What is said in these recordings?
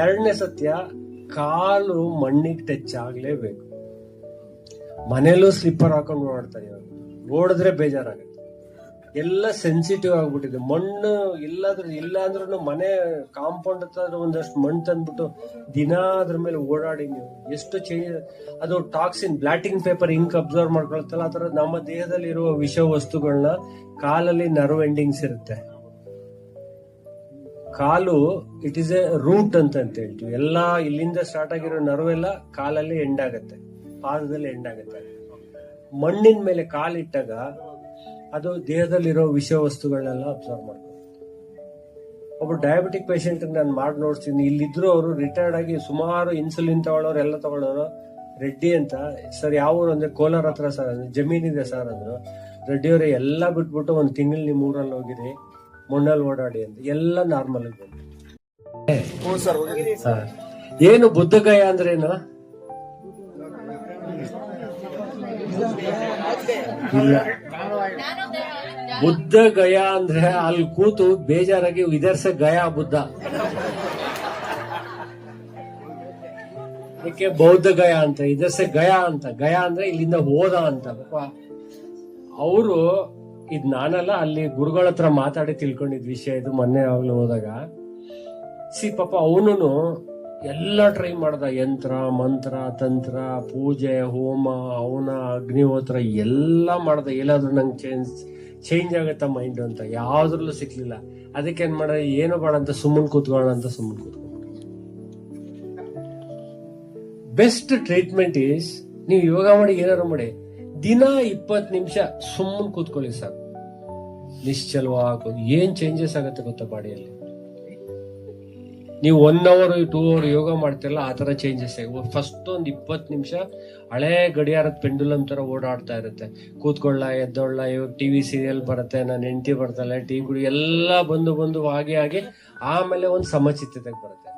ಎರಡನೇ ಸತ್ಯ, ಕಾಲು ಮಣ್ಣಿಗೆ ಟಚ್ ಆಗ್ಲೇಬೇಕು. ಮನೇಲೂ ಸ್ಲಿಪ್ಪರ್ ಹಾಕೊಂಡು ಓಡಾಡ್ತಾರೆ ಇವಾಗ, ಓಡಿದ್ರೆ ಬೇಜಾರಾಗುತ್ತೆ. ಎಲ್ಲ ಸೆನ್ಸಿಟಿವ್ ಆಗ್ಬಿಟ್ಟಿದೆ. ಮಣ್ಣು ಇಲ್ಲ ಅಂದ್ರೂ ಮನೆ ಕಾಂಪೌಂಡ್ ಹತ್ರ ಒಂದಷ್ಟು ಮಣ್ಣು ತಂದ್ಬಿಟ್ಟು ದಿನ ಅದ್ರ ಮೇಲೆ ಓಡಾಡಿ ನೀವು ಎಷ್ಟು ಚೇಂಜ್. ಅದು toxin, blotting paper ink absorb ಮಾಡ್ಕೊಳ್ತಲ್ಲ, ಆ ತರ ನಮ್ಮ ದೇಹದಲ್ಲಿ ಇರುವ ವಿಷ ವಸ್ತುಗಳನ್ನ ಕಾಲಲ್ಲಿ ನರ್ವ್ ಎಂಡಿಂಗ್ಸ್ ಇರುತ್ತೆ. ಕಾಲು ಇಟ್ ಈಸ್ ಎ ರೂಟ್ ಅಂತ ಹೇಳ್ತೀವಿ. ಎಲ್ಲಾ ಇಲ್ಲಿಂದ ಸ್ಟಾರ್ಟ್ ಆಗಿರೋ ನರ್ವ್ ಎಲ್ಲ ಕಾಲಲ್ಲಿ ಎಂಡ್ ಆಗುತ್ತೆ, ಪಾದದಲ್ಲಿ ಎಂಡ್ ಆಗುತ್ತೆ. ಮಣ್ಣಿನ ಮೇಲೆ ಕಾಲಿಟ್ಟಾಗ ಅದು ದೇಹದಲ್ಲಿರೋ ವಿಷ ವಸ್ತುಗಳನ್ನೆಲ್ಲ ಅಬ್ಸರ್ವ್ ಮಾಡ್ಕೊಳ್ಳುತ್ತೆ. ಒಬ್ಬ ಡಯಾಬಿಟಿಕ್ ಪೇಷಂಟ್ ನಾನು ಮಾಡಿ ನೋಡ್ತೀನಿ, ಇಲ್ಲಿದ್ರು ಅವರು ರಿಟೈರ್ಡ್ ಆಗಿ ಸುಮಾರು ಇನ್ಸುಲಿನ್ ತಗೊಳ್ಳೋರು ಎಲ್ಲ ತಗೊಳ್ಳೋರು. ರೆಡ್ಡಿ ಅಂತ, ಸರ್ ಯಾವ ಊರು ಅಂದ್ರೆ ಕೋಲಾರ ಹತ್ರ ಸರ್, ಜಮೀನಿದೆ ಸರ್ ಅಂದ್ರು. ರೆಡ್ಡಿಯವರೇ ಎಲ್ಲ ಬಿಟ್ಬಿಟ್ಟು ಒಂದು ತಿಂಗಳು ನಿಮ್ಮ ಊರಲ್ಲಿ ಹೋಗಿರಿ, ಮಣ್ಣಲ್ಲಿ ಓಡಾಡಿ ಅಂತ, ಎಲ್ಲ ನಾರ್ಮಲ್ ಆಗಿ ಬಂತು. ಏನು ಬುದ್ಧಗಯ ಅಂದ್ರೆ ಏನು? ಇಲ್ಲ, ಬುದ್ಧ ಗಯ ಅಂದ್ರೆ ಅಲ್ಲಿ ಕೂತು ಬೇಜಾರಾಗಿ ವಿದರ್ಸ ಗಯ ಬುದ್ಧ. ಅದಕ್ಕೆ ಬೌದ್ಧ ಗಯ ಅಂತ, ಇದರ್ಸ ಗಯ ಅಂತ. ಗಯ ಅಂದ್ರೆ ಇಲ್ಲಿಂದ ಹೋದ ಅಂತ. ಅವರು ಇದ್ ನಾನಲ್ಲ, ಅಲ್ಲಿ ಗುರುಗಳ ಹತ್ರ ಮಾತಾಡಿ ತಿಳ್ಕೊಂಡಿದ್ ವಿಷಯ ಇದು. ಮೊನ್ನೆ ಯಾವಾಗ್ಲೂ ಹೋದಾಗ ಪಾಪ ಅವನು ಎಲ್ಲ ಟ್ರೈ ಮಾಡ್ದ, ಯಂತ್ರ ಮಂತ್ರ ತಂತ್ರ ಪೂಜೆ ಹೋಮ ಅವನ ಅಗ್ನಿಹೋತ್ರ ಎಲ್ಲ ಮಾಡ್ದ. ಎಲ್ಲಾದ್ರೂ ನಂಗೆ ಚೇಂಜ್ ಆಗತ್ತ ಮೈಂಡ್ ಅಂತ, ಯಾವ್ದ್ರಲ್ಲೂ ಸಿಕ್ಲಿಲ್ಲ. ಅದಕ್ಕೆ ಏನ್ ಮಾಡ, ಏನೋ ಬೇಡ ಅಂತ ಸುಮ್ಮನೆ ಕೂತ್ಕೊಳ್ಳೋಣ ಅಂತ ಸುಮ್ಮನೆ ಕೂತ್ಕೊಂಡು. ಬೆಸ್ಟ್ ಟ್ರೀಟ್ಮೆಂಟ್ ಈಸ್, ನೀವು ಯೋಗ ಮಾಡಿ ಏನಾರು ಮಾಡಿ ದಿನ 20 ನಿಮಿಷ ಸುಮ್ಮನೆ ಕೂತ್ಕೊಳ್ಳಿ ಸಾಕು. ನಿಶ್ಚಲವಾಗಿ ಏನ್ ಚೇಂಜಸ್ ಆಗತ್ತೆ ಗೊತ್ತಾ ಬಾಡಿಯಲ್ಲಿ. ನೀವು 1 hour 2 hour ಯೋಗ ಮಾಡ್ತಿರಲ್ಲ, ಆ ತರ ಚೇಂಜಸ್ ಆಗಿ ಫಸ್ಟ್ ಒಂದು 20 ನಿಮಿಷ ಹಳೆ ಗಡಿಯಾರದ ಪೆಂಡುಲಮ್ ತರ ಓಡಾಡ್ತಾ ಇರುತ್ತೆ. ಕೂತ್ಕೊಳ್ಳ ಎದ್ದೊಳ್ಳ, ಇವಾಗ ಟಿವಿ ಸೀರಿಯಲ್ ಬರುತ್ತೆ, ನಾನು ಹೆಂಡತಿ ಬರ್ತಾಳೆ, ಟೀ ಕುಡಿ ಎಲ್ಲ ಬಂದು ಹಾಗೆ ಆಮೇಲೆ ಒಂದು ಸಮಚಿತ್ತತೆಗೆ ಬರುತ್ತೆ.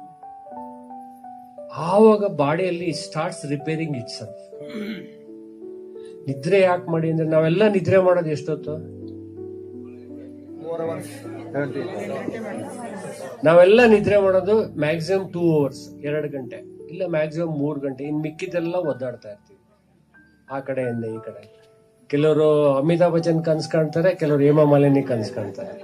ಆವಾಗ ಬಾಡಿಯಲ್ಲಿ ಸ್ಟಾರ್ಟ್ಸ್ ರಿಪೇರಿಂಗ್ ಇಟ್ ಸೆಲ್ಫ್. ನಿದ್ರೆ ಯಾಕೆ ಮಾಡಿ ಅಂದ್ರೆ, ನಾವೆಲ್ಲ ನಿದ್ರೆ ಮಾಡೋದು ಎಷ್ಟೊತ್ತು? ನಾವೆಲ್ಲ ನಿದ್ರೆ ಮಾಡೋದು ಮ್ಯಾಕ್ಸಿಮಮ್ 2 hours, 2 ಗಂಟೆ, ಇಲ್ಲ ಮ್ಯಾಕ್ಸಿಮಮ್ 3 ಗಂಟೆ. ಇನ್ ಮಿಕ್ಕಿದೆಲ್ಲ ಒದ್ದಾಡ್ತಾ ಇರ್ತೀವಿ ಆ ಕಡೆಯಿಂದ ಈ ಕಡೆ. ಕೆಲವರು ಅಮಿತಾಬ್ ಬಚ್ಚನ್ ಕನ್ಸ್ ಕಾಣ್ತಾರೆ, ಕೆಲವರು ಹೇಮಾ ಮಾಲಿನಿ ಕನ್ಸ್ ಕಾಣ್ತಾರೆ.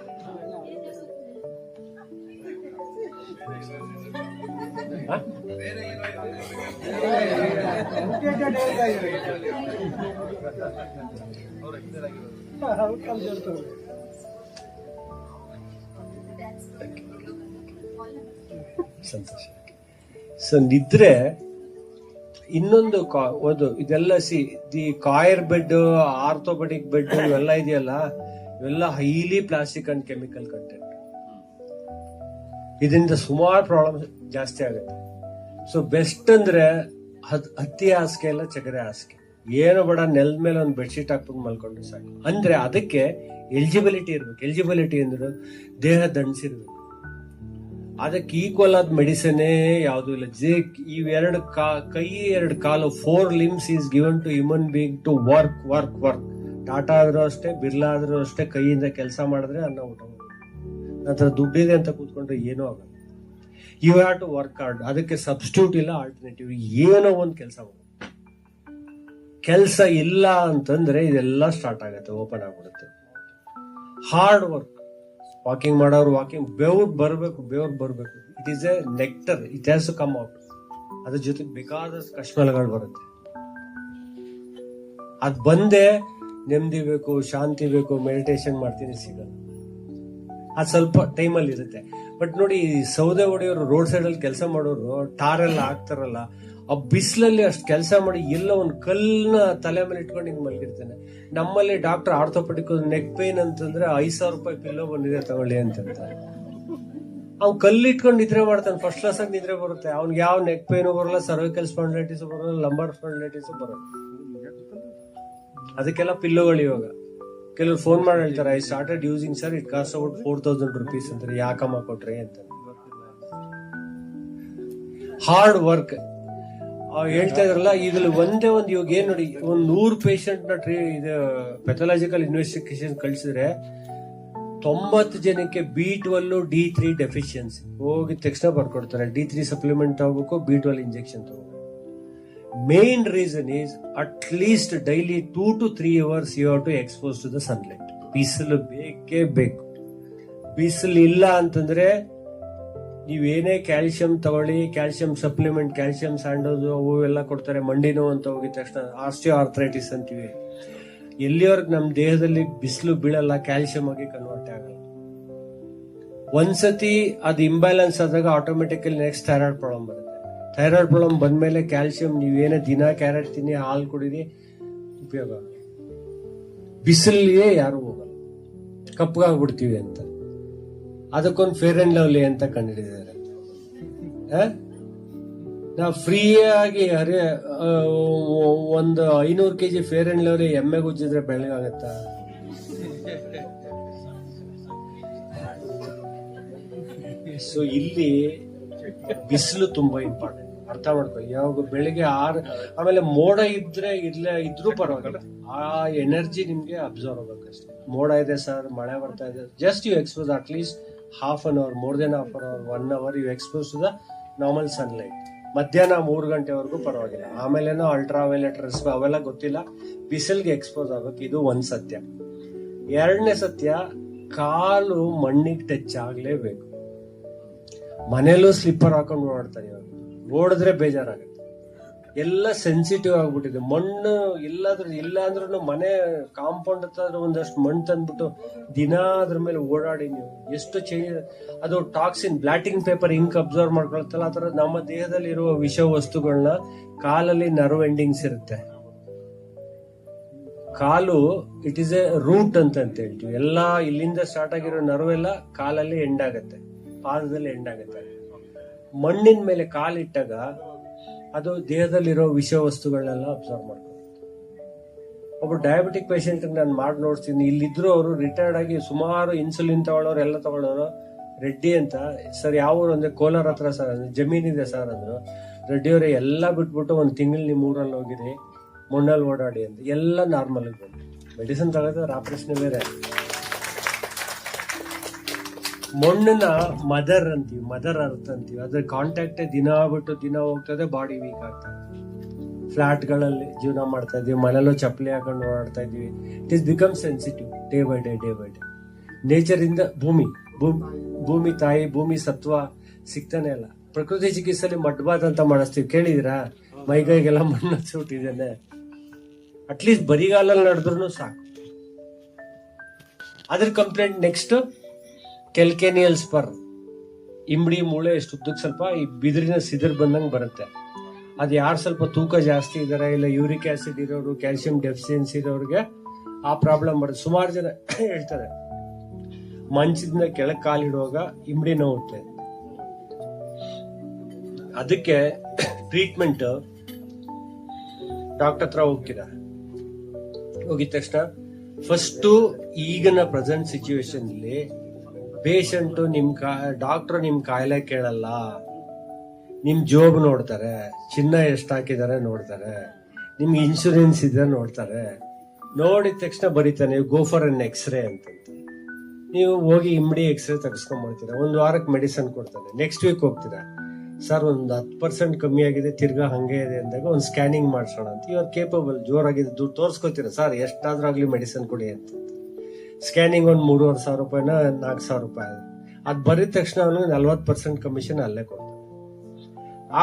ಸಂತೋಷ. ಸೊ ನಿದ್ರೆ ಇನ್ನೊಂದು ಒಂದು ಇದೆಲ್ಲ the coir bed, orthopedic bed ಇವೆಲ್ಲ ಇದೆಯಲ್ಲ, ಇವೆಲ್ಲ highly plastic and chemical content. ಇದರಿಂದ ಸುಮಾರು ಪ್ರಾಬ್ಲಮ್ ಜಾಸ್ತಿ ಆಗುತ್ತೆ. ಸೊ ಬೆಸ್ಟ್ ಅಂದ್ರೆ ಹತ್ತಿ ಹಾಸಿಗೆ ಎಲ್ಲ ಚಗರೆ ಹಾಸಿಗೆ, ಏನು ಬೇಡ, ನೆಲದ ಮೇಲೆ ಒಂದು ಬೆಡ್ಶೀಟ್ ಹಾಕ್ಬಿಟ್ಟು ಮಲ್ಕೊಂಡು ಸಾಕು. ಅಂದ್ರೆ ಅದಕ್ಕೆ ಎಲಿಜಿಬಿಲಿಟಿ ಇರ್ಬೇಕು. ಎಲಿಜಿಬಿಲಿಟಿ ಅಂದ್ರೆ ದೇಹ ದಂಡಿಸಿರ್ಬೇಕು. ಅದಕ್ಕೆ ಈಕ್ವಲ್ ಆದ ಮೆಡಿಸಿನೇ ಯಾವುದು ಇಲ್ಲ. ಇವೆರಡು ಕೈ 2 ಕಾಲು, 4 limbs is given to human being to work. Tata ಆದ್ರೂ ಅಷ್ಟೇ, ಬಿರ್ಲಾ ಆದ್ರೂ ಅಷ್ಟೇ, ಕೈಯಿಂದ ಕೆಲಸ ಮಾಡಿದ್ರೆ ಅನ್ನ ಊಟ ಮಾಡಿ. ನಂತರ ದುಡ್ಡಿದೆ ಅಂತ ಕೂತ್ಕೊಂಡ್ರೆ ಏನೂ ಆಗಲ್ಲ. You have to work hard. ಅದಕ್ಕೆ ಸಬ್ಸ್ಟಿಟ್ಯೂಟ್ ಇಲ್ಲ, ಆಲ್ಟರ್ನೇಟಿವ್. ಏನೋ ಒಂದು ಕೆಲಸ ಮಾಡಿ. ಕೆಲಸ ಇಲ್ಲ ಅಂತಂದ್ರೆ ಇದೆಲ್ಲ ಸ್ಟಾರ್ಟ್ ಆಗುತ್ತೆ, ಓಪನ್ ಆಗ್ಬಿಡುತ್ತೆ. Hard work. ವಾಕಿಂಗ್ ಮಾಡೋರು ವಾಕಿಂಗ್, ಬೆವ್ರು ಬರಬೇಕು. It is a nectar, it has to come out. ಅದ್ರ ಜೊತೆಗೆ ಬೇಕಾದಷ್ಟು ಕಶ್ಮಲಗಳು ಬರುತ್ತೆ. ಅದ್ ಬಂದೇ ನೆಮ್ಮದಿ ಬೇಕು, ಶಾಂತಿ ಬೇಕು, ಮೆಡಿಟೇಷನ್ ಮಾಡ್ತೀನಿ ಸಿಗಲ್ಲ. ಅದು ಸ್ವಲ್ಪ ಟೈಮಲ್ಲಿ ಇರುತ್ತೆ. ಬಟ್ ನೋಡಿ, ಸೌದೆ ಹೊಡೆಯೋರು, ರೋಡ್ ಸೈಡ್ ಅಲ್ಲಿ ಕೆಲಸ ಮಾಡೋರು, ಟಾರೆಲ್ಲ ಹಾಕ್ತಾರಲ್ಲ, ಆ ಬಿಸಿಲಲ್ಲಿ ಅಷ್ಟು ಕೆಲಸ ಮಾಡಿ ಎಲ್ಲ ಒಂದು ಕಲ್ಲನ್ನ ತಲೆ ಮೇಲೆ ಇಟ್ಕೊಂಡು ಹಿಂಗ್ ಮಲಗಿರ್ತಾನೆ. ನಮ್ಮಲ್ಲಿ ಡಾಕ್ಟರ್ ಆರ್ಥೋಪೆಡಿಕ್ ನೆಕ್ ಪೇನ್ ಅಂತಂದ್ರೆ 5,000 ರೂಪಾಯಿ ಪಿಲ್ಲೋ ಬಂದಿದೆ ತಗೊಳ್ಳಿ ಅಂತ ಹೇಳ್ತಾರೆ. ಅವ್ನು ಕಲ್ಲು ಇಟ್ಕೊಂಡು ನಿದ್ರೆ ಮಾಡ್ತಾನೆ, ಫಸ್ಟ್ ಕ್ಲಾಸ್ ಆಗಿ ನಿದ್ರೆ ಬರುತ್ತೆ. ಅವ್ನಿಗೆ ಯಾವ ನೆಕ್ ಪೇನು ಬರಲ್ಲ, ಸರ್ವಿಕಲ್ ಸ್ಪಾಂಡಿಲೈಟಿಸ್ ಬರಲ್ಲ, ಲಂಬಾರ್ ಸ್ಪಾಂಡಿಲೈಟಿಸ್ ಬರಲ್ಲ. ಅದಕ್ಕೆಲ್ಲ ಪಿಲ್ಲೋಗಳು ಇವಾಗ. ಕೆಲವರು ಫೋನ್ ಮಾಡಿ ಹೇಳ್ತಾರೆ, I started using sir, it cost about 4,000 rupees ಅಂತಾರೆ. ಯಾಕಮ್ಮ ಕೊಟ್ರಿ ಅಂತ. ಹಾರ್ಡ್ ವರ್ಕ್ ಹೇಳ್ತಾ ಇದ್ರಲ್ಲ, ಇದ್ರಲ್ಲಿ ಒಂದೇ ಒಂದು ಇವಾಗ ಏನ್ ನೋಡಿ, 100 patient ನ ಇದು ಪೆಥಾಲಜಿಕಲ್ ಇನ್ವೆಸ್ಟಿಗೇಷನ್ ಕಳಿಸಿದ್ರೆ 90 ಜನಕ್ಕೆ B12 D3 ಡೆಫಿಷಿಯನ್ಸಿ. ಹೋಗಿ ತಕ್ಷಣ ಬರ್ಕೊಡ್ತಾರೆ D3 ಸಪ್ಲಿಮೆಂಟ್ ತಗೋಬೇಕು, B12 ಇಂಜೆಕ್ಷನ್ ತಗೋಬೇಕು. Main reason is at least daily 2 to 3 hours you have to expose to the sunlight. ಬಿಸಿಲು ಬೇಕೇ ಬೇಕು. ಬಿಸಿಲು ಇಲ್ಲ ಅಂತಂದ್ರೆ ನೀವೇನೇ ಕ್ಯಾಲ್ಸಿಯಂ ತಗೊಳ್ಳಿ, ಕ್ಯಾಲ್ಸಿಯಂ ಸಪ್ಲಿಮೆಂಟ್, ಕ್ಯಾಲ್ಸಿಯಂ ಸ್ಯಾಂಡೋಸ್ ಅವು ಎಲ್ಲ ಕೊಡ್ತಾರೆ. ಮಂಡಿ ನೋವು ಅಂತ ಹೋಗಿದ ತಕ್ಷಣ ಆಸ್ಟಿಯೋ ಆರ್ಥರೈಟಿಸ್ ಅಂತೀವಿ. ಎಲ್ಲಿವರೆಗೆ ನಮ್ಮ ದೇಹದಲ್ಲಿ ಬಿಸಿಲು ಬೀಳಲ್ಲ, ಕ್ಯಾಲ್ಸಿಯಂ ಆಗಿ ಕನ್ವರ್ಟ್ ಆಗಲ್ಲ. ಒಂದ್ಸತಿ ಅದು ಇಂಬ್ಯಾಲೆನ್ಸ್ ಆದಾಗ ಆಟೋಮೆಟಿಕಲಿ ನೆಕ್ಸ್ಟ್ ಥೈರಾಯ್ಡ್ ಪ್ರಾಬ್ಲಮ್ ಬರುತ್ತೆ. ಥೈರಾಯ್ಡ್ ಪ್ರಾಬ್ಲಮ್ ಬಂದ್ಮೇಲೆ ಕ್ಯಾಲ್ಸಿಯಂ ನೀವೇನೇ ದಿನ ಕ್ಯಾರೆಟ್ ತಿನ್ನಿ, ಹಾಲು ಕುಡೀರಿ, ಉಪಯೋಗ ಆಗಲ್ಲ. ಬಿಸಿಲಿಗೆ ಯಾರು ಹೋಗಲ್ಲ, ಕಪ್ಪಗಾಗ್ಬಿಡ್ತೀವಿ ಅಂತ. ಅದಕ್ಕೊಂದು ಫೇರ್ ಅಂಡ್ ಲವ್ಲಿ ಅಂತ ಕಂಡುಹಿಡಿದಿದ್ದಾರೆ. ನಾವು ಫ್ರೀಯಾಗಿ ಒಂದು 500 kg ಫೇರ್ ಅಂಡ್ ಲವ್ಲಿ ಎಮ್ಮೆಗೆ ಉಜ್ಜಿದ್ರೆ ಬೆಳಗಾಗತ್ತಾ? ಸೊ ಇಲ್ಲಿ ಬಿಸಿಲು ತುಂಬಾ ಇಂಪಾರ್ಟೆಂಟ್, ಅರ್ಥ ಮಾಡ್ಕೊಳ್ಳಿ. ಯಾವಾಗ ಬೆಳಿಗ್ಗೆ 6, ಆಮೇಲೆ ಮೋಡ ಇದ್ರೂ ಪರವಾಗಿಲ್ಲ, ಆ ಎನರ್ಜಿ ನಿಮ್ಗೆ ಅಬ್ಸರ್ವ್ ಆಗ್ಬೇಕಷ್ಟೇ. ಮೋಡ ಇದೆ ಸರ್, ಮಳೆ ಬರ್ತಾ ಇದೆ, just you expose at least half an hour, more than half an hour, 1 hour you expose to the normal sunlight. ಮಧ್ಯಾಹ್ನ 3 ಗಂಟೆವರೆಗೂ ಪರವಾಗಿಲ್ಲ. ಆಮೇಲೇನೋ ಅಲ್ಟ್ರಾ ವೈಲೆಟ್ ರಸ್ ಅವೆಲ್ಲ ಗೊತ್ತಿಲ್ಲ, ಬಿಸಿಲ್ಗೆ ಎಕ್ಸ್ಪೋಸ್ ಆಗ್ಬೇಕು. ಇದು ಒಂದ್ ಸತ್ಯ. ಎರಡನೇ ಸತ್ಯ, ಕಾಲು ಮಣ್ಣಿಗೆ ಟಚ್ ಆಗ್ಲೇಬೇಕು. ಮನೇಲೂ ಸ್ಲಿಪ್ಪರ್ ಹಾಕೊಂಡು ಓಡಾಡ್ತಾರೆ. ಇವಾಗ ಓಡಿದ್ರೆ ಬೇಜಾರಾಗುತ್ತೆ. ಎಲ್ಲ ಸೆನ್ಸಿಟಿವ್ ಆಗ್ಬಿಟ್ಟಿದೆ. ಮಣ್ಣು ಇಲ್ಲ ಅಂದ್ರೂ ಮನೆ ಕಾಂಪೌಂಡ್ ಹತ್ರ ಒಂದಷ್ಟು ಮಣ್ಣು ತಂದ್ಬಿಟ್ಟು ದಿನ ಅದ್ರ ಮೇಲೆ ಓಡಾಡಿ ನೀವು ಎಷ್ಟು ಚೇಂಜ್. ಅದು toxin, blotting paper ink absorb ಮಾಡ್ಕೊಳ್ತಲ್ಲ, ಆ ತರ ನಮ್ಮ ದೇಹದಲ್ಲಿ ಇರುವ ವಿಷ ವಸ್ತುಗಳನ್ನ ಕಾಲಲ್ಲಿ ನರ್ವ್ ಎಂಡಿಂಗ್ಸ್ ಇರುತ್ತೆ. ಕಾಲು ಇಟ್ ಈಸ್ ಎ ರೂಟ್ ಅಂತ ಹೇಳ್ತೀವಿ. ಎಲ್ಲ ಇಲ್ಲಿಂದ ಸ್ಟಾರ್ಟ್ ಆಗಿರೋ ನರ್ವ್ ಎಲ್ಲ ಕಾಲಲ್ಲಿ ಎಂಡ್ ಆಗತ್ತೆ, ಪಾದದಲ್ಲಿ ಎಂಡ್ ಆಗತ್ತೆ. ಮಣ್ಣಿನ ಮೇಲೆ ಕಾಲಿಟ್ಟಾಗ ಅದು ದೇಹದಲ್ಲಿರೋ ವಿಷ ವಸ್ತುಗಳನ್ನೆಲ್ಲ ಅಬ್ಸರ್ವ್ ಮಾಡ್ಕೊಳ್ಳುತ್ತೆ. ಒಬ್ಬ ಡಯಾಬಿಟಿಕ್ ಪೇಷಂಟ್ ನಾನು ಮಾಡಿ ನೋಡ್ತೀನಿ. ಇಲ್ಲಿದ್ರು ಅವರು ರಿಟೈರ್ಡ್ ಆಗಿ ಸುಮಾರು ಇನ್ಸುಲಿನ್ ತಗೊಳ್ಳೋರು, ಎಲ್ಲ ತಗೊಳ್ಳೋರು. ರೆಡ್ಡಿ ಅಂತ, ಸರ್ ಯಾವ ಊರು ಅಂದ್ರೆ ಕೋಲಾರ ಹತ್ರ ಸರ್, ಜಮೀನಿದೆ ಸರ್ ಅಂದ್ರು. ರೆಡ್ಡಿಯವರೇ ಎಲ್ಲ ಬಿಟ್ಬಿಟ್ಟು 1 ತಿಂಗಳು ನಿಮ್ಮ ಊರಲ್ಲಿ ಹೋಗಿರಿ, ಮಣ್ಣಲ್ಲಿ ಓಡಾಡಿ ಅಂತ. ಎಲ್ಲ ನಾರ್ಮಲ್ ಆಗಿ ಬಂದು ಮೆಡಿಸಿನ್ ತಗೋದ್ರೆ ಆಪರೇಷನ್ ಬೇರೆ. ಮಣ್ಣನ್ನ ಮದರ್ ಅಂತೀವಿ, ಮದರ್ ಅರ್ತ್ ಅಂತೀವಿ. ಅದ್ರ ಕಾಂಟ್ಯಾಕ್ಟ್ ದಿನ ಹೋಗ್ತದೆ, ಬಾಡಿ ವೀಕ್ ಆಗ್ತದೆ. ಫ್ಲಾಟ್ ಗಳಲ್ಲಿ ಜೀವನ ಮಾಡ್ತಾ ಇದೀವಿ, ಮನೆಯಲ್ಲೂ ಚಪ್ಪಲಿ ಹಾಕೊಂಡು ಓಡಾಡ್ತಾ ಇದೀವಿ. It is become sensitive day by day. Nature ಇಂದ ಭೂಮಿ ತಾಯಿ, ಭೂಮಿ ಸತ್ವ ಸಿಗ್ತಾನೆ ಇಲ್ಲ. ಪ್ರಕೃತಿ ಚಿಕಿತ್ಸೆಯಲ್ಲಿ ಮಡ್ಬಾತ್ ಅಂತ ಮಾಡಿಸ್ತೀವಿ, ಕೇಳಿದಿರಾ? ಮೈಗೈಗೆಲ್ಲ ಮಣ್ಣು ಸುಟ್ಟಿದ್ದೇನೆ. ಅಟ್ಲೀಸ್ಟ್ ಬರಿಗಾಲಲ್ಲಿ ನಡೆದ್ರು ಸಾಕು. ಅದ್ರ ಕಂಪ್ಲೇಂಟ್ ನೆಕ್ಸ್ಟ್ ಕೆಲ್ಕೇನಿಯಲ್ ಸ್ಪರ್, ಇಂಬಡಿ ಮೂಳೆ ಎಷ್ಟು ಉದ್ದಕ್ಕೆ ಸ್ವಲ್ಪ ಈ ಬಿದಿರಿನ ಸಿದಿರ್ ಬಂದಂಗೆ ಬರುತ್ತೆ. ಅದು ಯಾರು ಸ್ವಲ್ಪ ತೂಕ ಜಾಸ್ತಿ ಇದಾರೆ, ಇಲ್ಲ ಯೂರಿಕ್ ಆಸಿಡ್ ಇರೋರು, ಕ್ಯಾಲ್ಸಿಯಂ ಡೆಫಿಷಿಯನ್ಸಿ ಇರೋರಿಗೆ ಆ ಪ್ರಾಬ್ಲಮ್ ಬರುತ್ತೆ. ಸುಮಾರು ಜನ ಹೇಳ್ತಾರೆ ಮಂಚದಿಂದ ಕೆಳಗೆ ಕಾಲಿಡುವಾಗ ಇಂಬಡಿ ನೋವುತ್ತೆ. ಅದಕ್ಕೆ ಟ್ರೀಟ್ಮೆಂಟ್ ಡಾಕ್ಟರ್ ಹತ್ರ ಹೋಗ್ತೀರಾ. ಹೋಗಿದ ತಕ್ಷಣ ಫಸ್ಟ್ ಈಗಿನ ಪ್ರೆಸೆಂಟ್ ಸಿಚುವೇಶನ್ ಅಲ್ಲಿ ಪೇಷಂಟ್ ಡಾಕ್ಟರ್ ನಿಮ್ ಕಾಯಿಲೆ ಕೇಳಲ್ಲ, ನಿಮ್ ಜೋಬ್ ನೋಡ್ತಾರೆ, ಚಿನ್ನ ಎಷ್ಟು ಹಾಕಿದಾರೆ ನೋಡ್ತಾರೆ, ನಿಮ್ಗೆ ಇನ್ಶೂರೆನ್ಸ್ ಇದೆ ನೋಡ್ತಾರೆ. ನೋಡಿದ ತಕ್ಷಣ ಬರೀತಾನೆ ಗೋ ಫಾರ್ ಅನ್ ಎಕ್ಸ್ರೇ ಅಂತ. ನೀವು ಹೋಗಿ ಇಮ್ಡಿ ಎಕ್ಸ್ರೇ ತೆಗೆಸ್ಕೊಂಡ್ಬಿಡ್ತೀರಾ. 1 ವಾರಕ್ಕೆ ಮೆಡಿಸಿನ್ ಕೊಡ್ತಾನೆ. ನೆಕ್ಸ್ಟ್ ವೀಕ್ ಹೋಗ್ತೀರಾ, ಸರ್ ಒಂದು 10% ಕಮ್ಮಿ ಆಗಿದೆ, ತಿರ್ಗಾ ಹಂಗೆ ಇದೆ ಅಂದಾಗ ಒಂದು ಸ್ಕ್ಯಾನಿಂಗ್ ಮಾಡ್ಸೋಣ ಅಂತ. ಇವಾಗ ಕೇಪಬಲ್, ಜೋರಾಗಿದೆ, ದುಡ್ಡು ತೋರ್ಸ್ಕೊತೀರಾ, ಸರ್ ಎಷ್ಟಾದ್ರೂ ಆಗ್ಲಿ ಮೆಡಿಸಿನ್ ಕೊಡಿ ಅಂತ. ಸ್ಕ್ಯಾನಿಂಗ್ ಒಂದು 3,500 ರೂಪಾಯಿನ 4,000 ರೂಪಾಯಿ. ಅದು ಬರೀದ ತಕ್ಷಣ ಅವನಿಗೆ 40% ಕಮಿಷನ್ ಅಲ್ಲೇ ಕೊಡ್ತಾರೆ.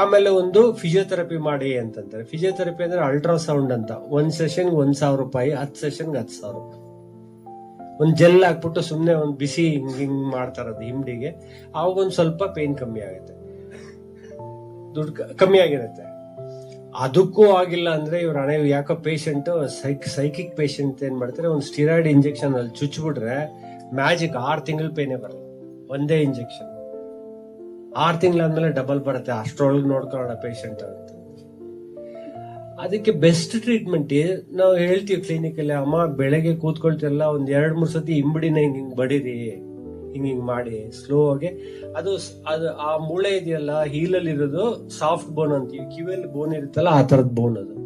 ಆಮೇಲೆ ಒಂದು ಫಿಸಿಯೋಥೆರಪಿ ಮಾಡಿ ಅಂತಂತಾರೆ. ಫಿಸಿಯೋಥೆರಪಿ ಅಂದ್ರೆ ಅಲ್ಟ್ರಾಸೌಂಡ್ ಅಂತ. 1 ಸೆಷನ್ಗೆ 1,000 ರೂಪಾಯಿ, 10 ಸೆಷನ್ಗೆ 10,000 ರೂಪಾಯಿ. ಒಂದು ಜೆಲ್ ಹಾಕ್ಬಿಟ್ಟು ಸುಮ್ನೆ ಒಂದು ಬಿಸಿ ಹಿಂಗ್ ಮಾಡ್ತಾರದು ಹಿಂಡಿಗೆ. ಅವಾಗ ಒಂದು ಸ್ವಲ್ಪ ಪೇನ್ ಕಮ್ಮಿ ಆಗುತ್ತೆ, ದುಡ್ಡು ಕಮ್ಮಿ ಆಗಿರುತ್ತೆ. ಅದಕ್ಕೂ ಆಗಿಲ್ಲ ಅಂದ್ರೆ ಇವ್ರ ಹಣೆ ಯಾಕೋ ಪೇಷಂಟ್ ಸೈಕಿಕ್ ಪೇಷಂಟ್ ಏನ್ ಮಾಡ್ತಾರೆ, ಒಂದು ಸ್ಟಿರಾಯ್ಡ್ ಇಂಜೆಕ್ಷನ್ ಅಲ್ಲಿ ಚುಚ್ಚಿಬಿಟ್ರೆ ಮ್ಯಾಜಿಕ್ 6 ತಿಂಗಳು ಪೇನೆ ಬರಲ್ಲ. ಒಂದೇ ಇಂಜೆಕ್ಷನ್ 6 ತಿಂಗಳಾದ್ಮೇಲೆ ಡಬಲ್ ಬರುತ್ತೆ. ಅಷ್ಟ್ರೊಳಗೆ ನೋಡ್ಕೊಳ್ಳೋಣ ಪೇಷಂಟ್ ಅಂತ. ಅದಕ್ಕೆ ಬೆಸ್ಟ್ ಟ್ರೀಟ್ಮೆಂಟ್ ನಾವು ಹೇಳ್ತೀವಿ ಕ್ಲಿನಿಕ್ ಅಲ್ಲಿ, ಅಮ್ಮ ಬೆಳಗ್ಗೆ ಕೂತ್ಕೊಳ್ತಿರಲ್ಲ, ಒಂದ್ 2-3 ಸತಿ ಇಂಬಡಿನ ಹಿಂಗ್ ಬಡೀರಿ, ಹಿಂಗ್ ಮಾಡಿ ಸ್ಲೋ ಆಗಿ. ಅದು ಆ ಮೂಳೆ ಇದೆಯಲ್ಲ ಹೀಲಲ್ಲಿ ಇರೋದು ಸಾಫ್ಟ್ ಬೋನ್ ಅಂತೀವಿ, ಕಿವಿಯಲ್ಲಿ ಬೋನ್ ಇರುತ್ತಲ್ಲ ಆ ತರದ ಬೋನ್. ಅದು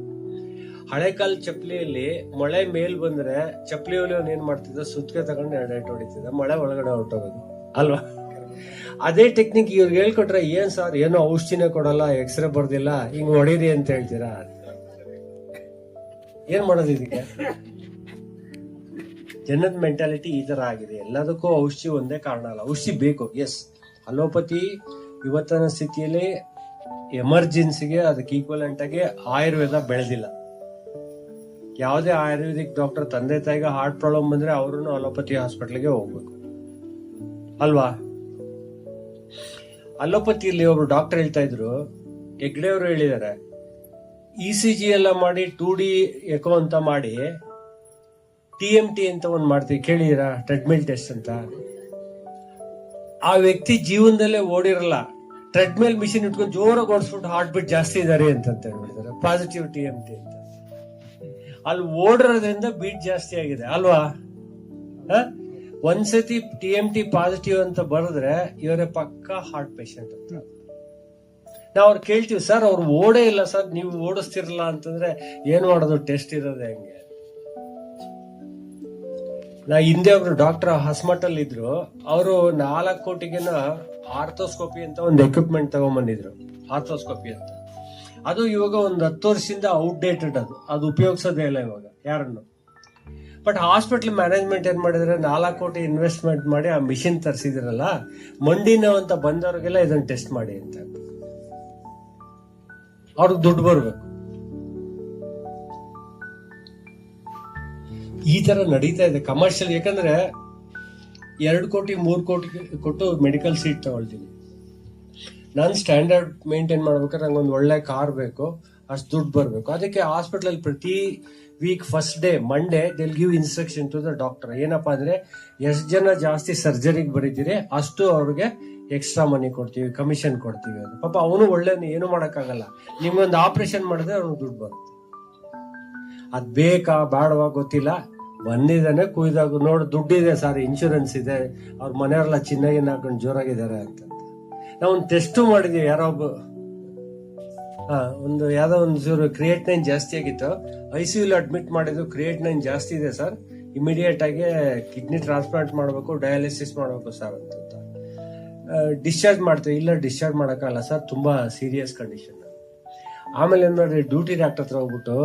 ಹಳೆ ಕಾಲ ಚಪ್ಪಲಿಯಲ್ಲಿ ಮಳೆ ಮೇಲ್ ಬಂದ್ರೆ ಚಪ್ಪಲಿ ಹೊಲಿಯೋನ್ ಏನ್ ಮಾಡ್ತಿದ್ದ, ಸುತ್ತಿಗೆ ತಗೊಂಡು ಎರಡೆರಡು ಹೊಡಿತಿದ್ದ, ಮಳೆ ಒಳಗಡೆ ಹೊರಟೋಗೋದು ಅಲ್ವಾ. ಅದೇ ಟೆಕ್ನಿಕ್ ಇವ್ರಿಗೆ ಹೇಳ್ಕೊಟ್ರೆ, ಏನ್ ಸರ್ ಏನೋ ಔಷಧಿನೇ ಕೊಡಲ್ಲ, ಎಕ್ಸ್ರೇ ಬರ್ದಿಲ್ಲ, ಹಿಂಗ್ ಹೊಡೀರಿ ಅಂತ ಹೇಳ್ತೀರಾ, ಏನ್ ಮಾಡೋದು ಇದಕ್ಕೆ? ಜನದ ಮೆಂಟಾಲಿಟಿ ಈ ತರ ಆಗಿದೆ. ಎಲ್ಲದಕ್ಕೂ ಔಷಧಿ ಒಂದೇ ಕಾರಣ ಅಲ್ಲ, ಔಷಧಿ ಬೇಕು. ಎಸ್, ಅಲೋಪತಿ ಇವತ್ತಿನ ಸ್ಥಿತಿಯಲ್ಲಿ ಎಮರ್ಜೆನ್ಸಿಗೆ ಅದಕ್ಕೆ ಈಕ್ವಲೆಂಟ್ ಆಗಿ ಆಯುರ್ವೇದ ಬೆಳೆದಿಲ್ಲ. ಯಾವುದೇ ಆಯುರ್ವೇದಿಕ್ ಡಾಕ್ಟರ್ ತಂದೆ ತಾಯಿಗೆ ಹಾರ್ಟ್ ಪ್ರಾಬ್ಲಮ್ ಬಂದ್ರೆ ಅವ್ರೂ ಅಲೋಪತಿ ಹಾಸ್ಪಿಟಲ್ಗೆ ಹೋಗ್ಬೇಕು ಅಲ್ವಾ. ಅಲೋಪತಿಯಲ್ಲಿ ಒಬ್ರು ಡಾಕ್ಟರ್ ಹೇಳ್ತಾ ಇದ್ರು, ಹೆಗ್ಡೆ ಅವರು ಹೇಳಿದ್ದಾರೆ, ECG ಎಲ್ಲ ಮಾಡಿ 2D ಎಕೋ ಅಂತ ಮಾಡಿ TMT ಅಂತ ಒಂದ್ ಮಾಡ್ತೀವಿ, ಕೇಳಿದಿರಾ? ಟ್ರೆಡ್ಮಿಲ್ ಟೆಸ್ಟ್ ಅಂತ. ಆ ವ್ಯಕ್ತಿ ಜೀವನದಲ್ಲೇ ಓಡಿರಲ್ಲ, ಟ್ರೆಡ್ಮಿಲ್ ಮಿಷಿನ್ ಇಟ್ಕೊಂಡು ಜೋರಾಗಿ ಓಡಿಸ್ಬಿಟ್ಟು ಹಾರ್ಟ್ ಬೀಟ್ ಜಾಸ್ತಿ ಇದಾರೆ ಅಂತ ಹೇಳ್ಬಿಡ್ತಾರೆ, ಪಾಸಿಟಿವ್ TMT ಅಂತ. ಅಲ್ಲಿ ಓಡಿರೋದ್ರಿಂದ ಬೀಟ್ ಜಾಸ್ತಿ ಆಗಿದೆ ಅಲ್ವಾ. ಒಂದ್ಸತಿ TMT ಪಾಸಿಟಿವ್ ಅಂತ ಬರೆದ್ರೆ ಇವರೇ ಪಕ್ಕ ಹಾರ್ಟ್ ಪೇಷಂಟ್ ಅಂತ. ನಾವ್ ಅವ್ರು ಕೇಳ್ತೀವಿ, ಸರ್ ಅವ್ರು ಓಡೇ ಇಲ್ಲ ಸರ್, ನೀವು ಓಡಿಸ್ತಿರಲ್ಲ ಅಂತಂದ್ರೆ ಏನ್ ಮಾಡೋದು, ಟೆಸ್ಟ್ ಇರೋದೇ ಹಂಗೆ. ನಾ ಹಿಂದೆ ಒಬ್ರು ಡಾಕ್ಟರ್ ಹಾಸ್ಪಿಟಲ್ ಇದ್ರು, ಅವರು 4 ಕೋಟಿಗೆನ ಆರ್ಥೋಸ್ಕೋಪಿ ಅಂತ ಒಂದು ಎಕ್ವಿಪ್ಮೆಂಟ್ ತಗೊಂಡ್ಬಂದಿದ್ರು, ಆರ್ಥೋಸ್ಕೋಪಿ ಅಂತ. ಅದು ಇವಾಗ ಒಂದು 10 ವರ್ಷದಿಂದ ಔಟ್ಡೇಟೆಡ್, ಅದು ಉಪಯೋಗಿಸೋದೇ ಇಲ್ಲ ಇವಾಗ ಯಾರನ್ನು. ಬಟ್ ಹಾಸ್ಪಿಟಲ್ ಮ್ಯಾನೇಜ್ಮೆಂಟ್ ಏನ್ ಮಾಡಿದ್ರೆ, 4 ಕೋಟಿ ಇನ್ವೆಸ್ಟ್ಮೆಂಟ್ ಮಾಡಿ ಆ ಮಿಷಿನ್ ತರಿಸಿದ್ರಲ್ಲ, ಮಂಡಿನ ಅಂತ ಬಂದವ್ರಿಗೆಲ್ಲ ಇದನ್ನ ಟೆಸ್ಟ್ ಮಾಡಿ ಅಂತ. ಅವ್ರಿಗೆ ದುಡ್ಡು ಬರ್ಬೇಕು. ಈ ತರ ನಡೀತಾ ಇದೆ ಕಮರ್ಷಿಯಲ್. ಯಾಕಂದ್ರೆ 2 ಕೋಟಿ 3 ಕೋಟಿ ಕೊಟ್ಟು ಮೆಡಿಕಲ್ ಸೀಟ್ ತಗೊಳ್ತೀನಿ, ನಾನು ಸ್ಟ್ಯಾಂಡರ್ಡ್ ಮೇಂಟೈನ್ ಮಾಡ್ಬೇಕಾದ್ರೆ ನಂಗೊಂದು ಒಳ್ಳೆ ಕಾರ್ ಬೇಕು, ಅಷ್ಟು ದುಡ್ಡು ಬರ್ಬೇಕು. ಅದಕ್ಕೆ ಹಾಸ್ಪಿಟಲ್ ಪ್ರತಿ week first day Monday they'll give instruction to the doctor. ಏನಪ್ಪಾ ಅಂದ್ರೆ, ಎಷ್ಟು ಜನ ಜಾಸ್ತಿ ಸರ್ಜರಿಗೆ ಬರೀತೀರಿ ಅಷ್ಟು ಅವ್ರಿಗೆ ಎಕ್ಸ್ಟ್ರಾ ಮನಿ ಕೊಡ್ತೀವಿ, ಕಮಿಷನ್ ಕೊಡ್ತೀವಿ. ಅದು ಪಾಪ ಅವನು ಒಳ್ಳೆ ಏನು ಮಾಡಕ್ಕಾಗಲ್ಲ, ನಿಮ್ಗೊಂದು ಆಪರೇಷನ್ ಮಾಡಿದ್ರೆ ಅವ್ನಿಗೆ ದುಡ್ಡು ಬರುತ್ತೆ. ಅದ್ ಬೇಕಾ ಬೇಡವಾ ಗೊತ್ತಿಲ್ಲ, ಬಂದಿದ್ದಾನೆ ಕುಯ್ದಾಗ ನೋಡು ದುಡ್ಡಿದೆ ಸರ್, ಇನ್ಶೂರೆನ್ಸ್ ಇದೆ, ಅವ್ರ ಮನೆಯವರೆಲ್ಲ ಚಿನ್ನಾಗಿನ ಹಾಕೊಂಡು ಜೋರಾಗಿದ್ದಾರೆ ಅಂತ. ನಾವು ಒಂದು ಟೆಸ್ಟ್ ಮಾಡಿದ್ವಿ, ಯಾರೋ ಯಾವ್ದೋ ಒಂದು ಕ್ರಿಯೇಟ್ನೈನ್ ಜಾಸ್ತಿ ಆಗಿತ್ತು, ICU ಅಡ್ಮಿಟ್ ಮಾಡಿದ್ರು, ಕ್ರಿಯೇಟ್ನೈನ್ ಜಾಸ್ತಿ ಇದೆ ಸರ್, ಇಮಿಡಿಯೇಟ್ ಆಗಿ ಕಿಡ್ನಿ ಟ್ರಾನ್ಸ್ಪ್ಲಾಂಟ್ ಮಾಡಬೇಕು, ಡಯಾಲಿಸಿಸ್ ಮಾಡಬೇಕು ಸರ್ ಅಂತ. ಡಿಸ್ಚಾರ್ಜ್ ಮಾಡ್ತೀವಿ, ಇಲ್ಲ ಡಿಸ್ಚಾರ್ಜ್ ಮಾಡಕ್ಕಲ್ಲ ಸರ್, ತುಂಬಾ ಸೀರಿಯಸ್ ಕಂಡೀಷನ್. ಆಮೇಲೆ ಏನ್ ಮಾಡ್ರಿ, ಡ್ಯೂಟಿ ಡಾಕ್ಟರ್ ಹತ್ರ ಹೋಗ್ಬಿಟ್ಟು,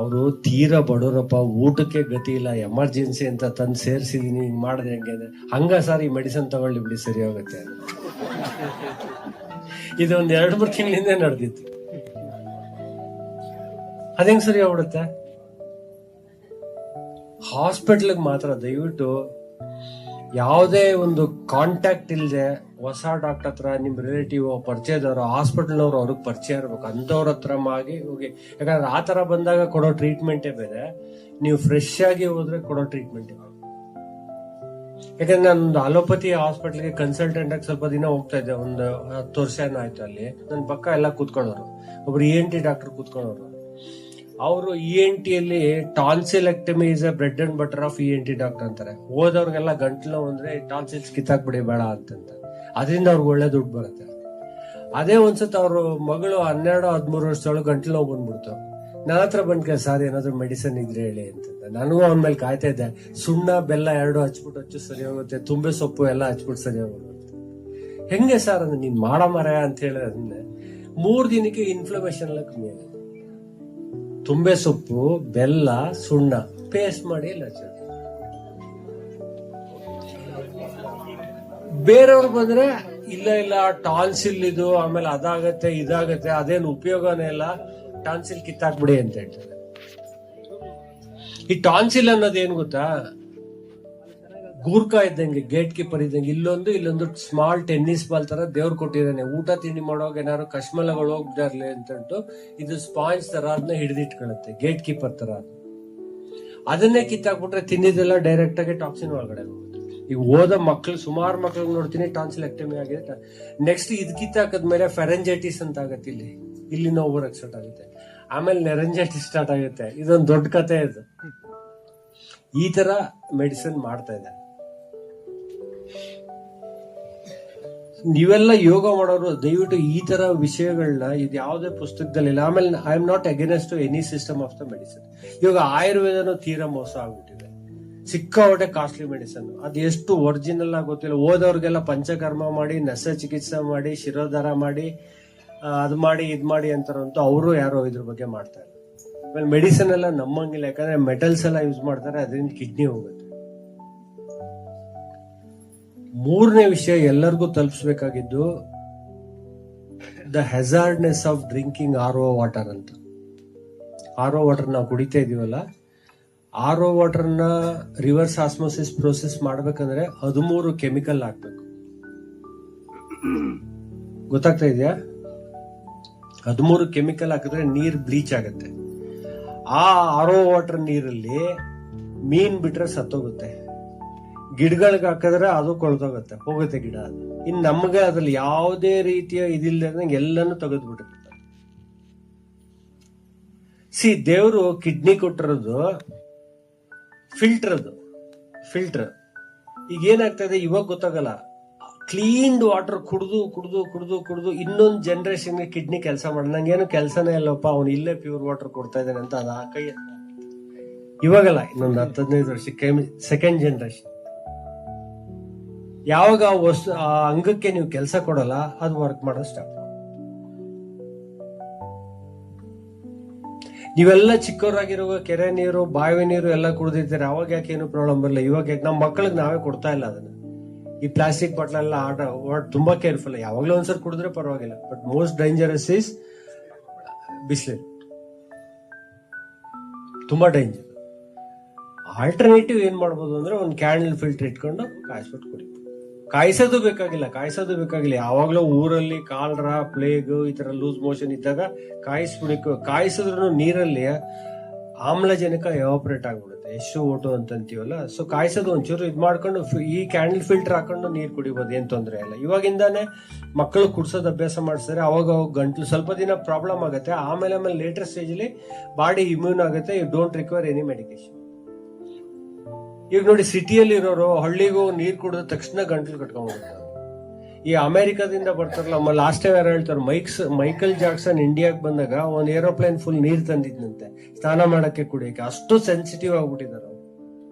ಅವರು ತೀರಾ ಬಡವರಪ್ಪ, ಊಟಕ್ಕೆ ಗತಿ ಇಲ್ಲ, ಎಮರ್ಜೆನ್ಸಿ ಅಂತ ತಂದು ಸೇರಿಸಿದೀನಿ, ಹಿಂಗ್ ಮಾಡಿದ್ರೆ ಹೆಂಗೆ ಅಂದ್ರೆ, ಹಂಗ ಸರ್ ಈ ಮೆಡಿಸಿನ್ ತಗೊಳ್ಳಿ ಬಿಡಿ ಸರಿ ಹೋಗುತ್ತೆ. ಇದೊಂದ್ 2-3 ತಿಂಗಳಿಂದ ನಡೆದಿತ್ತು. ಅದೇಂಗ್ ಸರಿ ಹೋಗ್ಬಿಡುತ್ತೆ? ಹಾಸ್ಪಿಟ್ಲ್ಗೆ ಮಾತ್ರ ದಯವಿಟ್ಟು ಯಾವುದೇ ಒಂದು ಕಾಂಟ್ಯಾಕ್ಟ್ ಇಲ್ಲದೆ ಹೊಸ ಡಾಕ್ಟರ್ ಹತ್ರ ನಿಮ್ ರಿಲೇಟಿವ್ ಪರಿಚಯದವರು ಹಾಸ್ಪಿಟಲ್ನವ್ರು ಅವ್ರಿಗೆ ಪರಿಚಯ ಇರ್ಬೇಕು, ಅಂತವ್ರ ಹತ್ರ ಹೋಗಿ. ಯಾಕಂದ್ರೆ ಆ ತರ ಬಂದಾಗ ಕೊಡೋ ಟ್ರೀಟ್ಮೆಂಟೇ ಬೇರೆ, ನೀವು ಫ್ರೆಶ್ ಆಗಿ ಹೋದ್ರೆ ಕೊಡೋ ಟ್ರೀಟ್ಮೆಂಟ್. ಯಾಕಂದ್ರೆ ನಾನು ಅಲೋಪತಿ ಹಾಸ್ಪಿಟಲ್ಗೆ ಕನ್ಸಲ್ಟೆಂಟ್ ಆಗಿ ಸ್ವಲ್ಪ ದಿನ ಹೋಗ್ತಾ ಇದ್ದೆ, ಒಂದು 10 ವರ್ಷ ಆಯ್ತು. ಅಲ್ಲಿ ನನ್ನ ಪಕ್ಕ ಎಲ್ಲ ಕೂತ್ಕೊಳ್ಳೋರು, ಒಬ್ರು ENT ಡಾಕ್ಟರ್ ಕೂತ್ಕೊಳ್ಳೋರು. ಅವರು ENT ಅಲ್ಲಿ tonsillectomy is a bread and butter of ENT doctor ಅಂತಾರೆ. ಹೋದವ್ರಿಗೆಲ್ಲ ಗಂಟ್ಲು ಅಂದ್ರೆ ಟಾನ್ಸಿಲ್ಸ್ ಕಿತ್ತಾಕ್ಬಿಡಿ ಬೇಡ ಅಂತಂತ, ಅದರಿಂದ ಅವ್ರಿಗೆ ಒಳ್ಳೆ ದುಡ್ಡು ಬರುತ್ತೆ. ಅದೇ ಒಂದ್ಸತ್ ಅವ್ರ ಮಗಳು 12-13 ವರ್ಷದೊಳಗೆ ಗಂಟ್ಲು ನೋವು ಬಂದ್ಬಿಡ್ತು, ನನ್ನ ಹತ್ರ ಬಂದ್ಕೆ, ಸರ್ ಏನಾದ್ರು ಮೆಡಿಸಿನ್ ಇದ್ರೆ ಹೇಳಿ ಅಂತಂದ. ನನಗೂ ಅವನ ಮೇಲೆ ಕಾಯ್ತಾ ಇದ್ದೆ, ಸುಣ್ಣ ಬೆಲ್ಲ 2 ಹಚ್ಬಿಟ್ಟು ಸರಿ ಹೋಗುತ್ತೆ, ತುಂಬೆ ಸೊಪ್ಪು ಎಲ್ಲ ಹಚ್ಬಿಟ್ಟು ಸರಿ ಹೋಗುತ್ತೆ. ಹೆಂಗೆ ಸರ್ ಅಂದ್ರೆ, ನೀನ್ ಮಾಡ ಮರ ಅಂತ ಹೇಳಿದ್ರೆ 3 ದಿನಕ್ಕೆ ಇನ್ಫ್ಲಮೇಷನ್ ಎಲ್ಲ ಕಮ್ಮಿ ಆಗುತ್ತೆ. ತುಂಬೆ ಸೊಪ್ಪು, ಬೆಲ್ಲ, ಸುಣ್ಣ ಪೇಸ್ಟ್ ಮಾಡಿ ಎಲ್ಲ ಬೇರೆಯವ್ರು ಬಂದ್ರೆ ಇಲ್ಲ ಟಾನ್ಸಿಲ್ ಇದು, ಆಮೇಲೆ ಅದಾಗತ್ತೆ ಇದಾಗತ್ತೆ, ಅದೇನು ಉಪಯೋಗನೇ ಇಲ್ಲ, ಟಾನ್ಸಿಲ್ ಕಿತ್ತಾಕ್ಬಿಡಿ ಅಂತ ಹೇಳ್ತಾರೆ. ಈ ಟಾನ್ಸಿಲ್ ಅನ್ನೋದು ಏನ್ ಗೊತ್ತಾ, ಗೂರ್ಖಾ ಇದ್ದಂಗೆ, ಗೇಟ್ ಕೀಪರ್ ಇದ್ದಂಗೆ, ಇಲ್ಲೊಂದು ಸ್ಮಾಲ್ ಟೆನ್ನಿಸ್ ಬಾಲ್ ತರ ದೇವ್ರು ಕೊಟ್ಟಿದ್ದಾನೆ. ಊಟ ತಿಂಡಿ ಮಾಡೋವಾಗ ಏನಾದ್ರು ಕಶ್ಮಲಗಳು ಹೋಗ್ದಾರ್ಲಿ ಅಂತಂಟು ಇದು ಸ್ಪಾಂಜ್ ತರ ಅದನ್ನ ಹಿಡಿದಿಟ್ಕೊಳ್ಳುತ್ತೆ, ಗೇಟ್ ಕೀಪರ್ ತರ. ಅದನ್ನೇ ಕಿತ್ತಾಕ್ಬಿಟ್ರೆ ತಿನ್ನಿದೆಲ್ಲ ಡೈರೆಕ್ಟ್ ಆಗಿ ಟಾಕ್ಸಿನ್ ಒಳಗಡೆ ಹೋಗುತ್ತೆ. ಈಗ ಓದ ಮಕ್ಳು ಸುಮಾರು ಮಕ್ಳಿಗೆ ನೋಡ್ತೀನಿ ಟಾನ್ಸಿಲೆಕ್ಟಮಿ ಆಗಿದೆ. ನೆಕ್ಸ್ಟ್ ಇದ್ ಕಿತ್ತಾಕದ್ಮೇಲೆ ಫೆರೆಂಜೈಟಿಸ್ ಅಂತ ಆಗತ್ತೆ, ಇಲ್ಲಿ ನೋವು ಬರಕ್ ಸ್ಟಾರ್ಟ್ ಆಗುತ್ತೆ, ಆಮೇಲೆ ನೆರೆಂಜೈಟಿಸ್ ಸ್ಟಾರ್ಟ್ ಆಗುತ್ತೆ. ಇದೊಂದು ದೊಡ್ಡ ಕತೆ ಇದು. ಈ ತರ ಮೆಡಿಸಿನ್ ಮಾಡ್ತಾ ಇದ್ದಾರೆ. ನೀವೆಲ್ಲ ಯೋಗ ಮಾಡೋರು ದಯವಿಟ್ಟು ಈ ತರ ವಿಷಯಗಳನ್ನ ಇದು ಯಾವುದೇ ಪುಸ್ತಕದಲ್ಲಿ ಇಲ್ಲ. ಆಮೇಲೆ I am not against to any system of the medicine. ಇವಾಗ ಆಯುರ್ವೇದನು ತೀರಾ ಮೋಸ ಆಗ್ಬಿಟ್ಟಿದೆ, ಸಿಕ್ಕಾಪಟ್ಟೆ ಕಾಸ್ಟ್ಲಿ ಮೆಡಿಸನ್. ಅದು ಎಷ್ಟು ಒರಿಜಿನಲ್ ಆಗಿ ಗೊತ್ತಿಲ್ಲ. ಓದೋರ್ಗೆಲ್ಲ ಪಂಚಕರ್ಮ ಮಾಡಿ, ನಸ ಚಿಕಿತ್ಸೆ ಮಾಡಿ, ಶಿರೋಧಾರ ಮಾಡಿ, ಅದು ಮಾಡಿ ಇದ್ ಮಾಡಿ ಅಂತಾರಂತೂ ಅವರು ಯಾರೋ ಇದ್ರ ಬಗ್ಗೆ ಮಾಡ್ತಾ ಇಲ್ಲ. ಆಮೇಲೆ ಮೆಡಿಸಿನ್ ಎಲ್ಲ ನಮ್ಮಂಗಿಲ್ಲ, ಯಾಕಂದ್ರೆ ಮೆಟಲ್ಸ್ ಎಲ್ಲ ಯೂಸ್ ಮಾಡ್ತಾರೆ, ಅದರಿಂದ ಕಿಡ್ನಿ ಹೋಗುತ್ತೆ. ಮೂರನೇ ವಿಷಯ ಎಲ್ಲರಿಗೂ ತಲುಪಿಸ್ಬೇಕಾಗಿದ್ದು the hazardness of drinking RO water ಅಂತ. RO ವಾಟರ್ ನಾವು ಕುಡಿತಾ ಇದೀವಲ್ಲ, RO ವಾಟರ್ನ ರಿವರ್ಸ್ ಆಸ್ಮೋಸಿಸ್ ಪ್ರೋಸೆಸ್ ಮಾಡ್ಬೇಕಂದ್ರೆ 13 ಕೆಮಿಕಲ್ ಹಾಕ್ಬೇಕು. ಗೊತ್ತಾಗ್ತಾ ಇದೆಯಾ? 13 ಕೆಮಿಕಲ್ ಹಾಕಿದ್ರೆ ನೀರ್ ಬ್ಲೀಚ್ ಆಗುತ್ತೆ. ಆ RO ವಾಟರ್ ನೀರಲ್ಲಿ ಮೀನ್ ಬಿಟ್ರೆ ಸತ್ತೋಗುತ್ತೆ, ಗಿಡಗಳಿಗೆ ಹಾಕಿದ್ರೆ ಅದು ಕೊಳ್ತೋಗುತ್ತೆ, ಹೋಗುತ್ತೆ ಗಿಡ. ಇನ್ ನಮ್ಗೆ ಅದ್ರಲ್ಲಿ ಯಾವುದೇ ರೀತಿಯ ಇದಿಲ್ಲದೆ ಎಲ್ಲಾನು ತೆಗೆದು ಬಿಟ್ಟಿರ್ತಾರೆ. ದೇವರು ಕಿಡ್ನಿ ಕೊಟ್ಟಿರೋದು ಫಿಲ್ಟರ್. ಈಗ ಏನಾಗ್ತದೆ ಇವಾಗ ಗೊತ್ತಾಗಲ್ಲ. ಕ್ಲೀನ್ಡ್ ವಾಟರ್ ಕುಡ್ದು ಕುಡ್ದು ಕುಡ್ದು ಕುಡ್ದು ಇನ್ನೊಂದು ಜನರೇಷನ್ಗೆ ಕಿಡ್ನಿ ಕೆಲಸ ಮಾಡ, ನಂಗೇನು ಕೆಲಸನೇ ಇಲ್ಲಪ್ಪ, ಅವ್ನು ಇಲ್ಲೇ ಪ್ಯೂರ್ ವಾಟರ್ ಕೊಡ್ತಾ ಇದ್ದಾನೆ ಅಂತ ಅದ ಕೈ. ಇವಾಗಲ್ಲ, ಇನ್ನೊಂದು 10-15 ವರ್ಷಕ್ಕೆ ಸೆಕೆಂಡ್ ಜನರೇಷನ್. ಯಾವಾಗ ಆ ಅಂಗಕ್ಕೆ ನೀವು ಕೆಲಸ ಕೊಡಲ್ಲ, ಅದು ವರ್ಕ್ ಮಾಡೋದು ಸ್ಟಾರ್ಟ್. ನೀವೆಲ್ಲ ಚಿಕ್ಕವರಾಗಿರುವ ಕೆರೆ ನೀರು, ಬಾವಿ ನೀರು ಎಲ್ಲ ಕುಡಿದಿರ್ತೀರ, ಅವಾಗ ಯಾಕೆ ಏನು ಪ್ರಾಬ್ಲಮ್ ಬರಲ್ಲ? ಇವಾಗ ಯಾಕೆ ನಮ್ಮ ಮಕ್ಕಳಿಗೆ ನಾವೇ ಕೊಡ್ತಾ ಇಲ್ಲ ಅದನ್ನ? ಈ ಪ್ಲಾಸ್ಟಿಕ್ ಬಾಟ್ಲ್ ಎಲ್ಲ ತುಂಬಾ ಕೇರ್ಫುಲ್. ಯಾವಾಗ್ಲೂ ಒಂದ್ಸರಿ ಕುಡಿದ್ರೆ ಪರವಾಗಿಲ್ಲ, but most dangerous is Bisleri. ತುಂಬಾ ಡೇಂಜರ್. ಆಲ್ಟರ್ನೇಟಿವ್ ಏನ್ ಮಾಡ್ಬೋದು ಅಂದ್ರೆ ಒಂದು ಕ್ಯಾಂಡಲ್ ಫಿಲ್ಟರ್ ಇಟ್ಕೊಂಡು ಕಾಯಿಸ್ಬಿಟ್ಟು ಕುಡಿ. ಕಾಯಿಸೋದು ಬೇಕಾಗಿಲ್ಲ. ಯಾವಾಗ್ಲೂ ಊರಲ್ಲಿ ಕಾಲ್ರ, ಪ್ಲೇಗ್, ಈ ತರ ಲೂಸ್ ಮೋಷನ್ ಇದ್ದಾಗ ಕಾಯಿಸಿದ್ರು ನೀರಲ್ಲಿ ಆಮ್ಲಜನಕ ಎವಾಪರೇಟ್ ಆಗ್ಬಿಡುತ್ತೆ, SO2 ಅಂತೀವಲ್ಲ. ಸೊ ಕಾಯಿಸೋದು ಒಂಚೂರು ಇದ್ ಮಾಡ್ಕೊಂಡು ಈ ಕ್ಯಾಂಡಲ್ ಫಿಲ್ಟರ್ ಹಾಕೊಂಡು ನೀರ್ ಕುಡಿಬೋದು, ಏನ್ ತೊಂದ್ರೆ ಇಲ್ಲ. ಇವಾಗಿಂದಾನೆ ಮಕ್ಕಳು ಕುಡ್ಸೋದು ಅಭ್ಯಾಸ ಮಾಡಿಸಿದ್ರೆ ಅವಾಗ ಗಂಟ್ಲು ಸ್ವಲ್ಪ ದಿನ ಪ್ರಾಬ್ಲಮ್ ಆಗುತ್ತೆ, ಆಮೇಲೆ ಲೇಟರ್ ಸ್ಟೇಜ್ ಅಲ್ಲಿ ಬಾಡಿ ಇಮ್ಯೂನ್ ಆಗುತ್ತೆ. You don't require any medication. ಈಗ ನೋಡಿ, ಸಿಟಿಯಲ್ಲಿ ಇರೋರು ಹಳ್ಳಿಗೂ ನೀರ್ ಕುಡಿದ ತಕ್ಷಣ ಗಂಟ್ಲು ಕಟ್ಕೊಂಡ್ಬಿಡ್ತಾರೆ. ಈ ಅಮೆರಿಕದಿಂದ ಬರ್ತಾರಲ್ಲ, ಲಾಸ್ಟ್ ಟೈಮ್ ಯಾರು ಹೇಳ್ತಾರೆ, ಮೈಕಲ್ ಜಾಕ್ಸನ್ ಇಂಡಿಯಾಗ್ ಬಂದಾಗ ಒಂದ್ ಏರೋಪ್ಲೇನ್ ಫುಲ್ ನೀರ್ ತಂದಿದ್ನಂತೆ ಸ್ನಾನ ಮಾಡಕ್ಕೆ, ಕುಡಿಯಕ್ಕೆ. ಅಷ್ಟು ಸೆನ್ಸಿಟಿವ್ ಆಗ್ಬಿಟ್ಟಿದ್ದಾರೆ.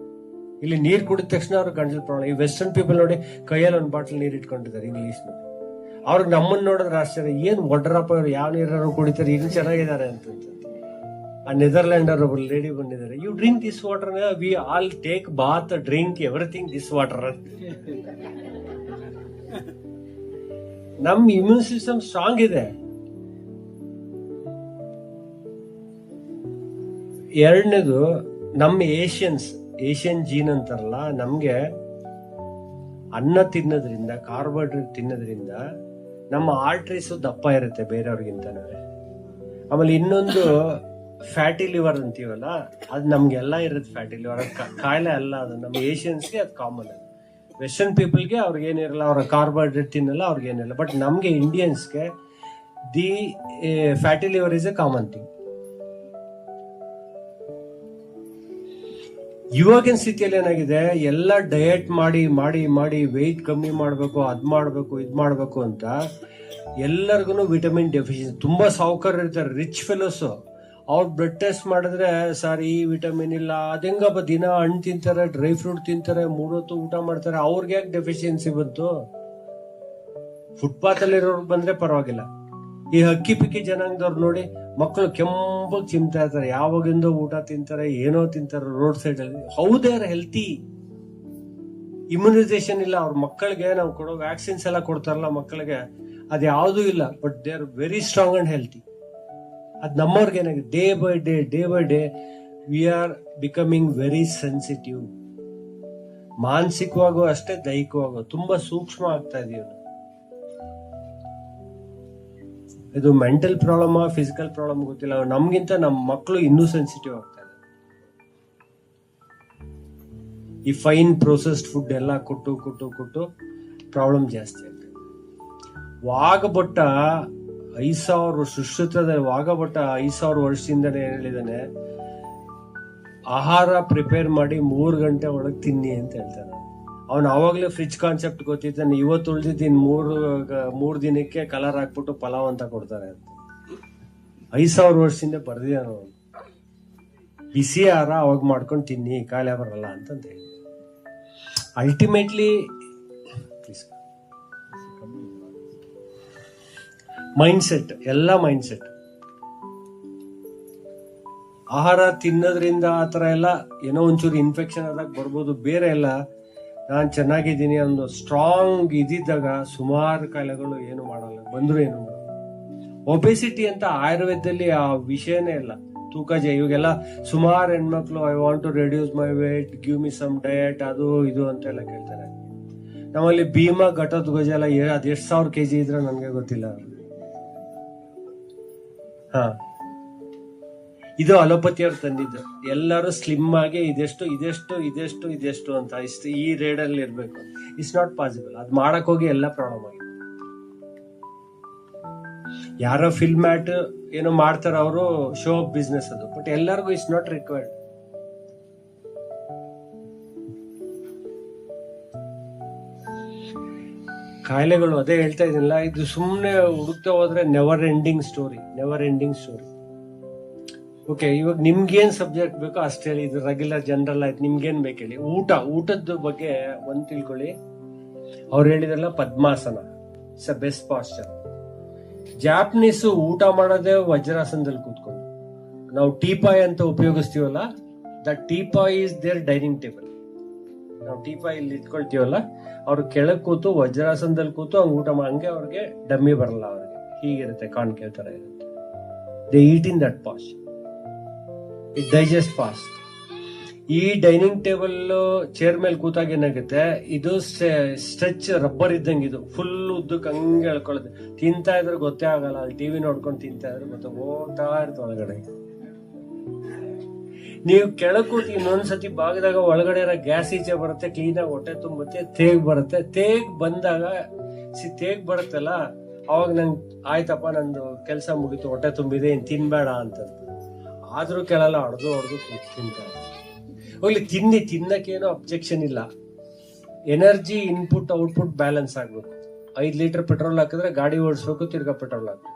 ಇಲ್ಲಿ ನೀರ್ ಕುಡಿದ ತಕ್ಷಣ ಅವ್ರ ಗಂಟ್ಲು ಪ್ರಾಬ್ಲಮ್. ಈ ವೆಸ್ಟರ್ನ್ ಪೀಪಲ್ ನೋಡಿ, ಕೈಯಲ್ಲಿ ಒಂದು ಬಾಟಲ್ ನೀರ್ ಇಟ್ಕೊಂಡಿದ್ದಾರೆ ಇಂಗ್ಲಿಷ್ ನಲ್ಲಿ. ಅವ್ರಿಗೆ ನಮ್ಮನ್ನ ನೋಡಿದ್ರೆ ಆಶ್ಚರ್ಯ, ಏನ್ ಒಡ್ರಪ್ಪ ಅವ್ರು, ಯಾವ ನೀರಾರು ಕುಡಿತಾರೆ, ಈಗ ಚೆನ್ನಾಗಿದ್ದಾರೆ ಅಂತ. ಆ ನೆದರ್ಲ್ಯಾಂಡ್ ಅವ್ರ ಒಬ್ಬರು ಲೇಡಿ ಬಂದಿದ್ದಾರೆ, you drink this water, we all take bath, drink everything this water. ನಮ್ ಇಮ್ಯೂನ್ ಸಿಸ್ಟಮ್ ಸ್ಟ್ರಾಂಗ್ ಇದೆ. ಎರಡನೇದು, ನಮ್ಮ ಏಷ್ಯನ್ ಜೀನ್ ಅಂತಾರಲ್ಲ, ನಮ್ಗೆ ಅನ್ನ ತಿನ್ನೋದ್ರಿಂದ, ಕಾರ್ಬೋಹೈಡ್ರೇಟ್ ತಿನ್ನೋದ್ರಿಂದ ನಮ್ಮ ಆರ್ಟ್ರೀಸ್ ದಪ್ಪ ಇರುತ್ತೆ ಬೇರೆಯವ್ರಿಗಿಂತ. ಆಮೇಲೆ ಇನ್ನೊಂದು ಫ್ಯಾಟಿ ಲಿವರ್ ಅಂತೀವಲ್ಲ, ಅದು ನಮ್ಗೆಲ್ಲ ಇರುತ್ತೆ. ಫ್ಯಾಟಿ ಲಿವರ್ ಕಾಯಿಲೆ ಅಲ್ಲ, ಅದು ನಮ್ಮ ಏಷ್ಯನ್ಸ್ಗೆ ಅದು ಕಾಮನ್. ಅದು ವೆಸ್ಟರ್ನ್ ಪೀಪಲ್ಗೆ ಅವ್ರಿಗೇನಿರಲ್ಲ, ಅವ್ರ ಕಾರ್ಬೋಹೈಡ್ರೇಟ್ ತಿನ್ನಲ್ಲ, ಅವ್ರಿಗೇನಿಲ್ಲ. ಬಟ್ ನಮ್ಗೆ ಇಂಡಿಯನ್ಸ್ಗೆ the fatty liver is a common thing. ಇವಾಗಿನ ಸ್ಥಿತಿಯಲ್ಲಿ ಏನಾಗಿದೆ, ಎಲ್ಲ ಡಯಟ್ ಮಾಡಿ ಮಾಡಿ ಮಾಡಿ ವೆಯ್ಟ್ ಕಮ್ಮಿ ಮಾಡ್ಬೇಕು, ಅದ್ ಮಾಡ್ಬೇಕು, ಇದ್ ಮಾಡ್ಬೇಕು ಅಂತ ಎಲ್ಲರಿಗೂ ವಿಟಮಿನ್ ಡೆಫಿಷಿಯನ್ಸಿ. ತುಂಬಾ ಸಾವುಕಾರ ಇರ್ತಾರೆ, ರಿಚ್ ಫೆಲೋಸ್. ಅವ್ರು ಬ್ಲಡ್ ಟೆಸ್ಟ್ ಮಾಡಿದ್ರೆ, ಸರ್ ಈ ವಿಟಮಿನ್ ಇಲ್ಲ, ಅದೆಂಗಪ್ಪ, ದಿನ ಹಣ್ಣು ತಿಂತಾರೆ, ಡ್ರೈ ಫ್ರೂಟ್ ತಿಂತಾರೆ, 3 ಹೊತ್ತು ಊಟ ಮಾಡ್ತಾರೆ, ಅವ್ರಿಗೆ ಯಾಕೆ ಡೆಫಿಷಿಯನ್ಸಿ ಬಂತು? ಫುಟ್ಪಾತ್ ಅಲ್ಲಿರೋರ್ಗೆ ಬಂದ್ರೆ ಪರವಾಗಿಲ್ಲ. ಈ ಹಕ್ಕಿ ಪಿಕ್ಕಿ ಜನಾಂಗದವ್ರು ನೋಡಿ, ಮಕ್ಕಳು ಕೆಂಪಾಗಿ ಚಿಮ್ತಾ ಇರ್ತಾರೆ, ಯಾವಾಗಿಂದ ಊಟ ತಿಂತಾರೆ, ಏನೋ ತಿಂತಾರೆ ರೋಡ್ ಸೈಡ್ ಅಲ್ಲಿ. How they are healthy? Immunisation ಇಲ್ಲ ಅವ್ರ ಮಕ್ಕಳಿಗೆ. ನಾವು ಕೊಡೋ ವ್ಯಾಕ್ಸಿನ್ಸ್ ಎಲ್ಲ ಕೊಡ್ತಾರಲ್ಲ ಮಕ್ಕಳಿಗೆ, ಅದ್ಯಾವುದೂ ಇಲ್ಲ. But they are very strong and healthy. ಅದ್ ನಮ್ಮವ್ರಿಗೆ ಏನಾಗಿದೆ, day by day we are becoming very sensitive. ಮಾನಸಿಕವಾಗೂ ಅಷ್ಟೇ, ದೈಹಿಕವಾಗೂ ತುಂಬಾ ಸೂಕ್ಷ್ಮ ಆಗ್ತಾ ಇದೀವಿ. ಇದು ಮೆಂಟಲ್ ಪ್ರಾಬ್ಲಮ್, ಫಿಸಿಕಲ್ ಪ್ರಾಬ್ಲಮ್ ಗೊತ್ತಿಲ್ಲ. ನಮ್ಗಿಂತ ನಮ್ಮ ಮಕ್ಕಳು ಇನ್ನೂ ಸೆನ್ಸಿಟಿವ್ ಆಗ್ತಾ ಇದೆ. ಈ ಫೈನ್ ಪ್ರೊಸೆಸ್ಡ್ ಫುಡ್ ಎಲ್ಲ ಕೊಟ್ಟು ಪ್ರಾಬ್ಲಮ್ ಜಾಸ್ತಿ ಆಗ್ತದೆ. ವಾಗಭಟ್ಟ 5,000 ಸುಶ್ರುತದ ವಾಗಭಟ್ಟ 5,000 ವರ್ಷದಿಂದನೇ ಹೇಳಿದಾನೆ, ಆಹಾರ ಪ್ರಿಪೇರ್ ಮಾಡಿ 3 ಗಂಟೆ ಒಳಗೆ ತಿನ್ನಿ ಅಂತ ಹೇಳ್ತಾನೆ. ಅವ್ನು ಆವಾಗ್ಲೇ ಫ್ರಿಡ್ಜ್ ಕಾನ್ಸೆಪ್ಟ್ ಗೊತ್ತಿದ್ದಾನೆ. ಇವತ್ತು ಉಳಿದಿದ್ದು ಇನ್ ಮೂರ್ ದಿನಕ್ಕೆ ಕಲರ್ ಹಾಕ್ಬಿಟ್ಟು ಪಲಾವ್ ಅಂತ ಕೊಡ್ತಾರೆ ಅಂತ 5,000 ವರ್ಷದಿಂದ ಬರ್ದಿದ್ದಾನ ಅವನು. ಬಿಸಿ ಆಹಾರ ಅವಾಗ ಮಾಡ್ಕೊಂಡು ತಿನ್ನಿ, ಕಾಯಿಲೆ ಬರಲ್ಲ ಅಂತಂತ ಹೇಳಿ. ಅಲ್ಟಿಮೇಟ್ಲಿ ಮೈಂಡ್ಸೆಟ್, ಎಲ್ಲ ಮೈಂಡ್ಸೆಟ್. ಆಹಾರ ತಿನ್ನೋದ್ರಿಂದ ಆತರ ಎಲ್ಲ ಏನೋ ಒಂಚೂರು ಇನ್ಫೆಕ್ಷನ್ ಆದಾಗ ಬರ್ಬೋದು, ಬೇರೆ ಎಲ್ಲ ನಾನ್ ಚೆನ್ನಾಗಿದ್ದೀನಿ ಅನ್ನೋ ಸ್ಟ್ರಾಂಗ್ ಇದ್ದಿದ್ದಾಗ ಸುಮಾರು ಕಾಯಿಲೆಗಳು ಏನು ಮಾಡಲ್ಲ, ಬಂದ್ರು ಏನು ಮಾಡಲ್ಲ. ಒಬೆಸಿಟಿ ಅಂತ ಆಯುರ್ವೇದದಲ್ಲಿ ಆ ವಿಷಯನೇ ಇಲ್ಲ. ತೂಕ ಇವಾಗೆಲ್ಲ ಸುಮಾರು ಹೆಣ್ಮಕ್ಳು I want to reduce my weight, give me some diet, ಅದು ಇದು ಅಂತೆಲ್ಲ ಕೇಳ್ತಾರೆ. ನಮ್ಮಲ್ಲಿ ಭೀಮಾ ಘಟೋದ್ಗಜ ಎಲ್ಲ ಅದ್ 1,000 kg ಇದ್ರೆ ನನ್ಗೆ ಗೊತ್ತಿಲ್ಲ. ಹಾ, ಇದು ಅಲೋಪತಿ ಅವ್ರು ತಂದಿದ್ದು. ಎಲ್ಲರೂ ಸ್ಲಿಮ್ ಆಗಿ ಇದೆಷ್ಟು ಇದೆಷ್ಟು ಇದೆಷ್ಟು ಇದೆಷ್ಟು ಅಂತ ಇಷ್ಟು ಈ ರೇಡಲ್ಲಿ ಇರ್ಬೇಕು. It's not possible. ಅದ್ ಮಾಡಕ್ ಹೋಗಿ ಎಲ್ಲ ಪ್ರಾಬ್ಲಮ್ ಆಗಿದೆ. ಯಾರೋ ಫಿಲ್ಮ್ ಆಟ್ ಏನೋ ಮಾಡ್ತಾರ, ಅವರು ಶೋ ಆಫ್ ಬಿಸ್ನೆಸ್ ಅದು. ಬಟ್ ಎಲ್ಲರಿಗೂ ಇಟ್ಸ್ ನಾಟ್ ರಿಕ್ವೈರ್ಡ್. ಕಾಯಿಲೆಗಳು ಅದೇ ಹೇಳ್ತಾ ಇದೀನಲ್ಲ, ಇದು ಸುಮ್ಮನೆ ಹುಡುಕ್ತಾ ಹೋದ್ರೆ ನೆವರ್ ಎಂಡಿಂಗ್ ಸ್ಟೋರಿ. ಓಕೆ, ಇವಾಗ ನಿಮ್ಗೇನ್ ಸಬ್ಜೆಕ್ಟ್ ಬೇಕೋ ಅಷ್ಟೇ ಹೇಳಿ. ಇದು ರೆಗ್ಯುಲರ್ ಜನರಲ್ ಆಯ್ತು, ನಿಮ್ಗೇನ್ ಬೇಕು ಹೇಳಿ. ಊಟದ ಬಗ್ಗೆ ಒಂದ್ ತಿಳ್ಕೊಳ್ಳಿ. ಅವ್ರು ಹೇಳಿದ್ರಲ್ಲ padmasana, it's a best posture. Japanese ಊಟ ಮಾಡೋದೇ ವಜ್ರಾಸನದಲ್ಲಿ ಕೂತ್ಕೊಂಡು. ನಾವು ಟೀಪಾಯ್ ಅಂತ ಉಪಯೋಗಿಸ್ತೀವಲ್ಲ, that teapoy is their dining table. ನಾವು ಟೀಪಾಯ್ ಇಲ್ಲಿ ಇಟ್ಕೊಳ್ತೀವಲ್ಲ, ಅವ್ರು ಕೆಳಗ್ ಕೂತು ವಜ್ರಾಸನದಲ್ಲಿ ಕೂತು ಹಂಗ ಊಟ ಹಂಗೆ ಅವ್ರಿಗೆ ಡಮ್ಮಿ ಬರಲ್ಲ. ಅವ್ರಿಗೆ ಹೀಗಿರುತ್ತೆ, ಕಾಣ್ಕೆ ತರ ಇರುತ್ತೆ. They eat in that past, it digest fast. ಈ ಡೈನಿಂಗ್ ಟೇಬಲ್ ಚೇರ್ ಮೇಲೆ ಕೂತಾಗ ಏನಾಗುತ್ತೆ, ಇದು ಸ್ಟ್ರೆಚ್ ರಬ್ಬರ್ ಇದ್ದಂಗೆ. ಇದು ಫುಲ್ ಉದ್ದಕ್ಕೆ ಹಂಗೆ ಹೇಳ್ಕೊಳ್ಳುತ್ತೆ. ತಿಂತಾ ಇದ್ರೆ ಗೊತ್ತೇ ಆಗಲ್ಲ. ಅಲ್ಲಿ ಟಿವಿ ನೋಡ್ಕೊಂಡು ತಿಂತಾ ಇದ್ರೆ ಗೊತ್ತ ಹೋಗ್ತಾ ಇರ್ತದೆ ಒಳಗಡೆ. ನೀವು ಕೆಳಗ್ ಕೂತಿ ಇನ್ನೊಂದ್ಸತಿ ಬಾಗಿದಾಗ ಒಳಗಡೆ ಇರೋ ಗ್ಯಾಸ್ ಈಚೆ ಬರುತ್ತೆ, ಕ್ಲೀನ್ ಆಗಿ ಹೊಟ್ಟೆ ತುಂಬುತ್ತೆ, ತೇಗ್ ಬರುತ್ತೆ. ತೇಗ್ ಬಂದಾಗ ತೇಗ್ ಬರುತ್ತಲ್ಲ, ಅವಾಗ ನಂಗೆ ಆಯ್ತಪ್ಪ, ನಂದು ಕೆಲಸ ಮುಗೀತು, ಹೊಟ್ಟೆ ತುಂಬಿದೆ, ಇನ್ ತಿನ್ಬೇಡ ಅಂತ. ಆದ್ರೂ ಕೆಳಲ್ಲ, ಹೊಡೆದು ತಿಂತಾರೆ. ಹೋಗ್ಲಿ, ತಿನ್ನಕ್ಕೇನೋ ಅಬ್ಜೆಕ್ಷನ್ ಇಲ್ಲ. ಎನರ್ಜಿ ಇನ್ಪುಟ್ ಔಟ್ಪುಟ್ ಬ್ಯಾಲೆನ್ಸ್ ಆಗ್ಬೇಕು. 5 ಲೀಟರ್ ಪೆಟ್ರೋಲ್ ಹಾಕಿದ್ರೆ ಗಾಡಿ ಓಡಿಸ್ಬೇಕು, ತಿರ್ಗಾ ಪೆಟ್ರೋಲ್ ಹಾಕ್ಬೇಕು.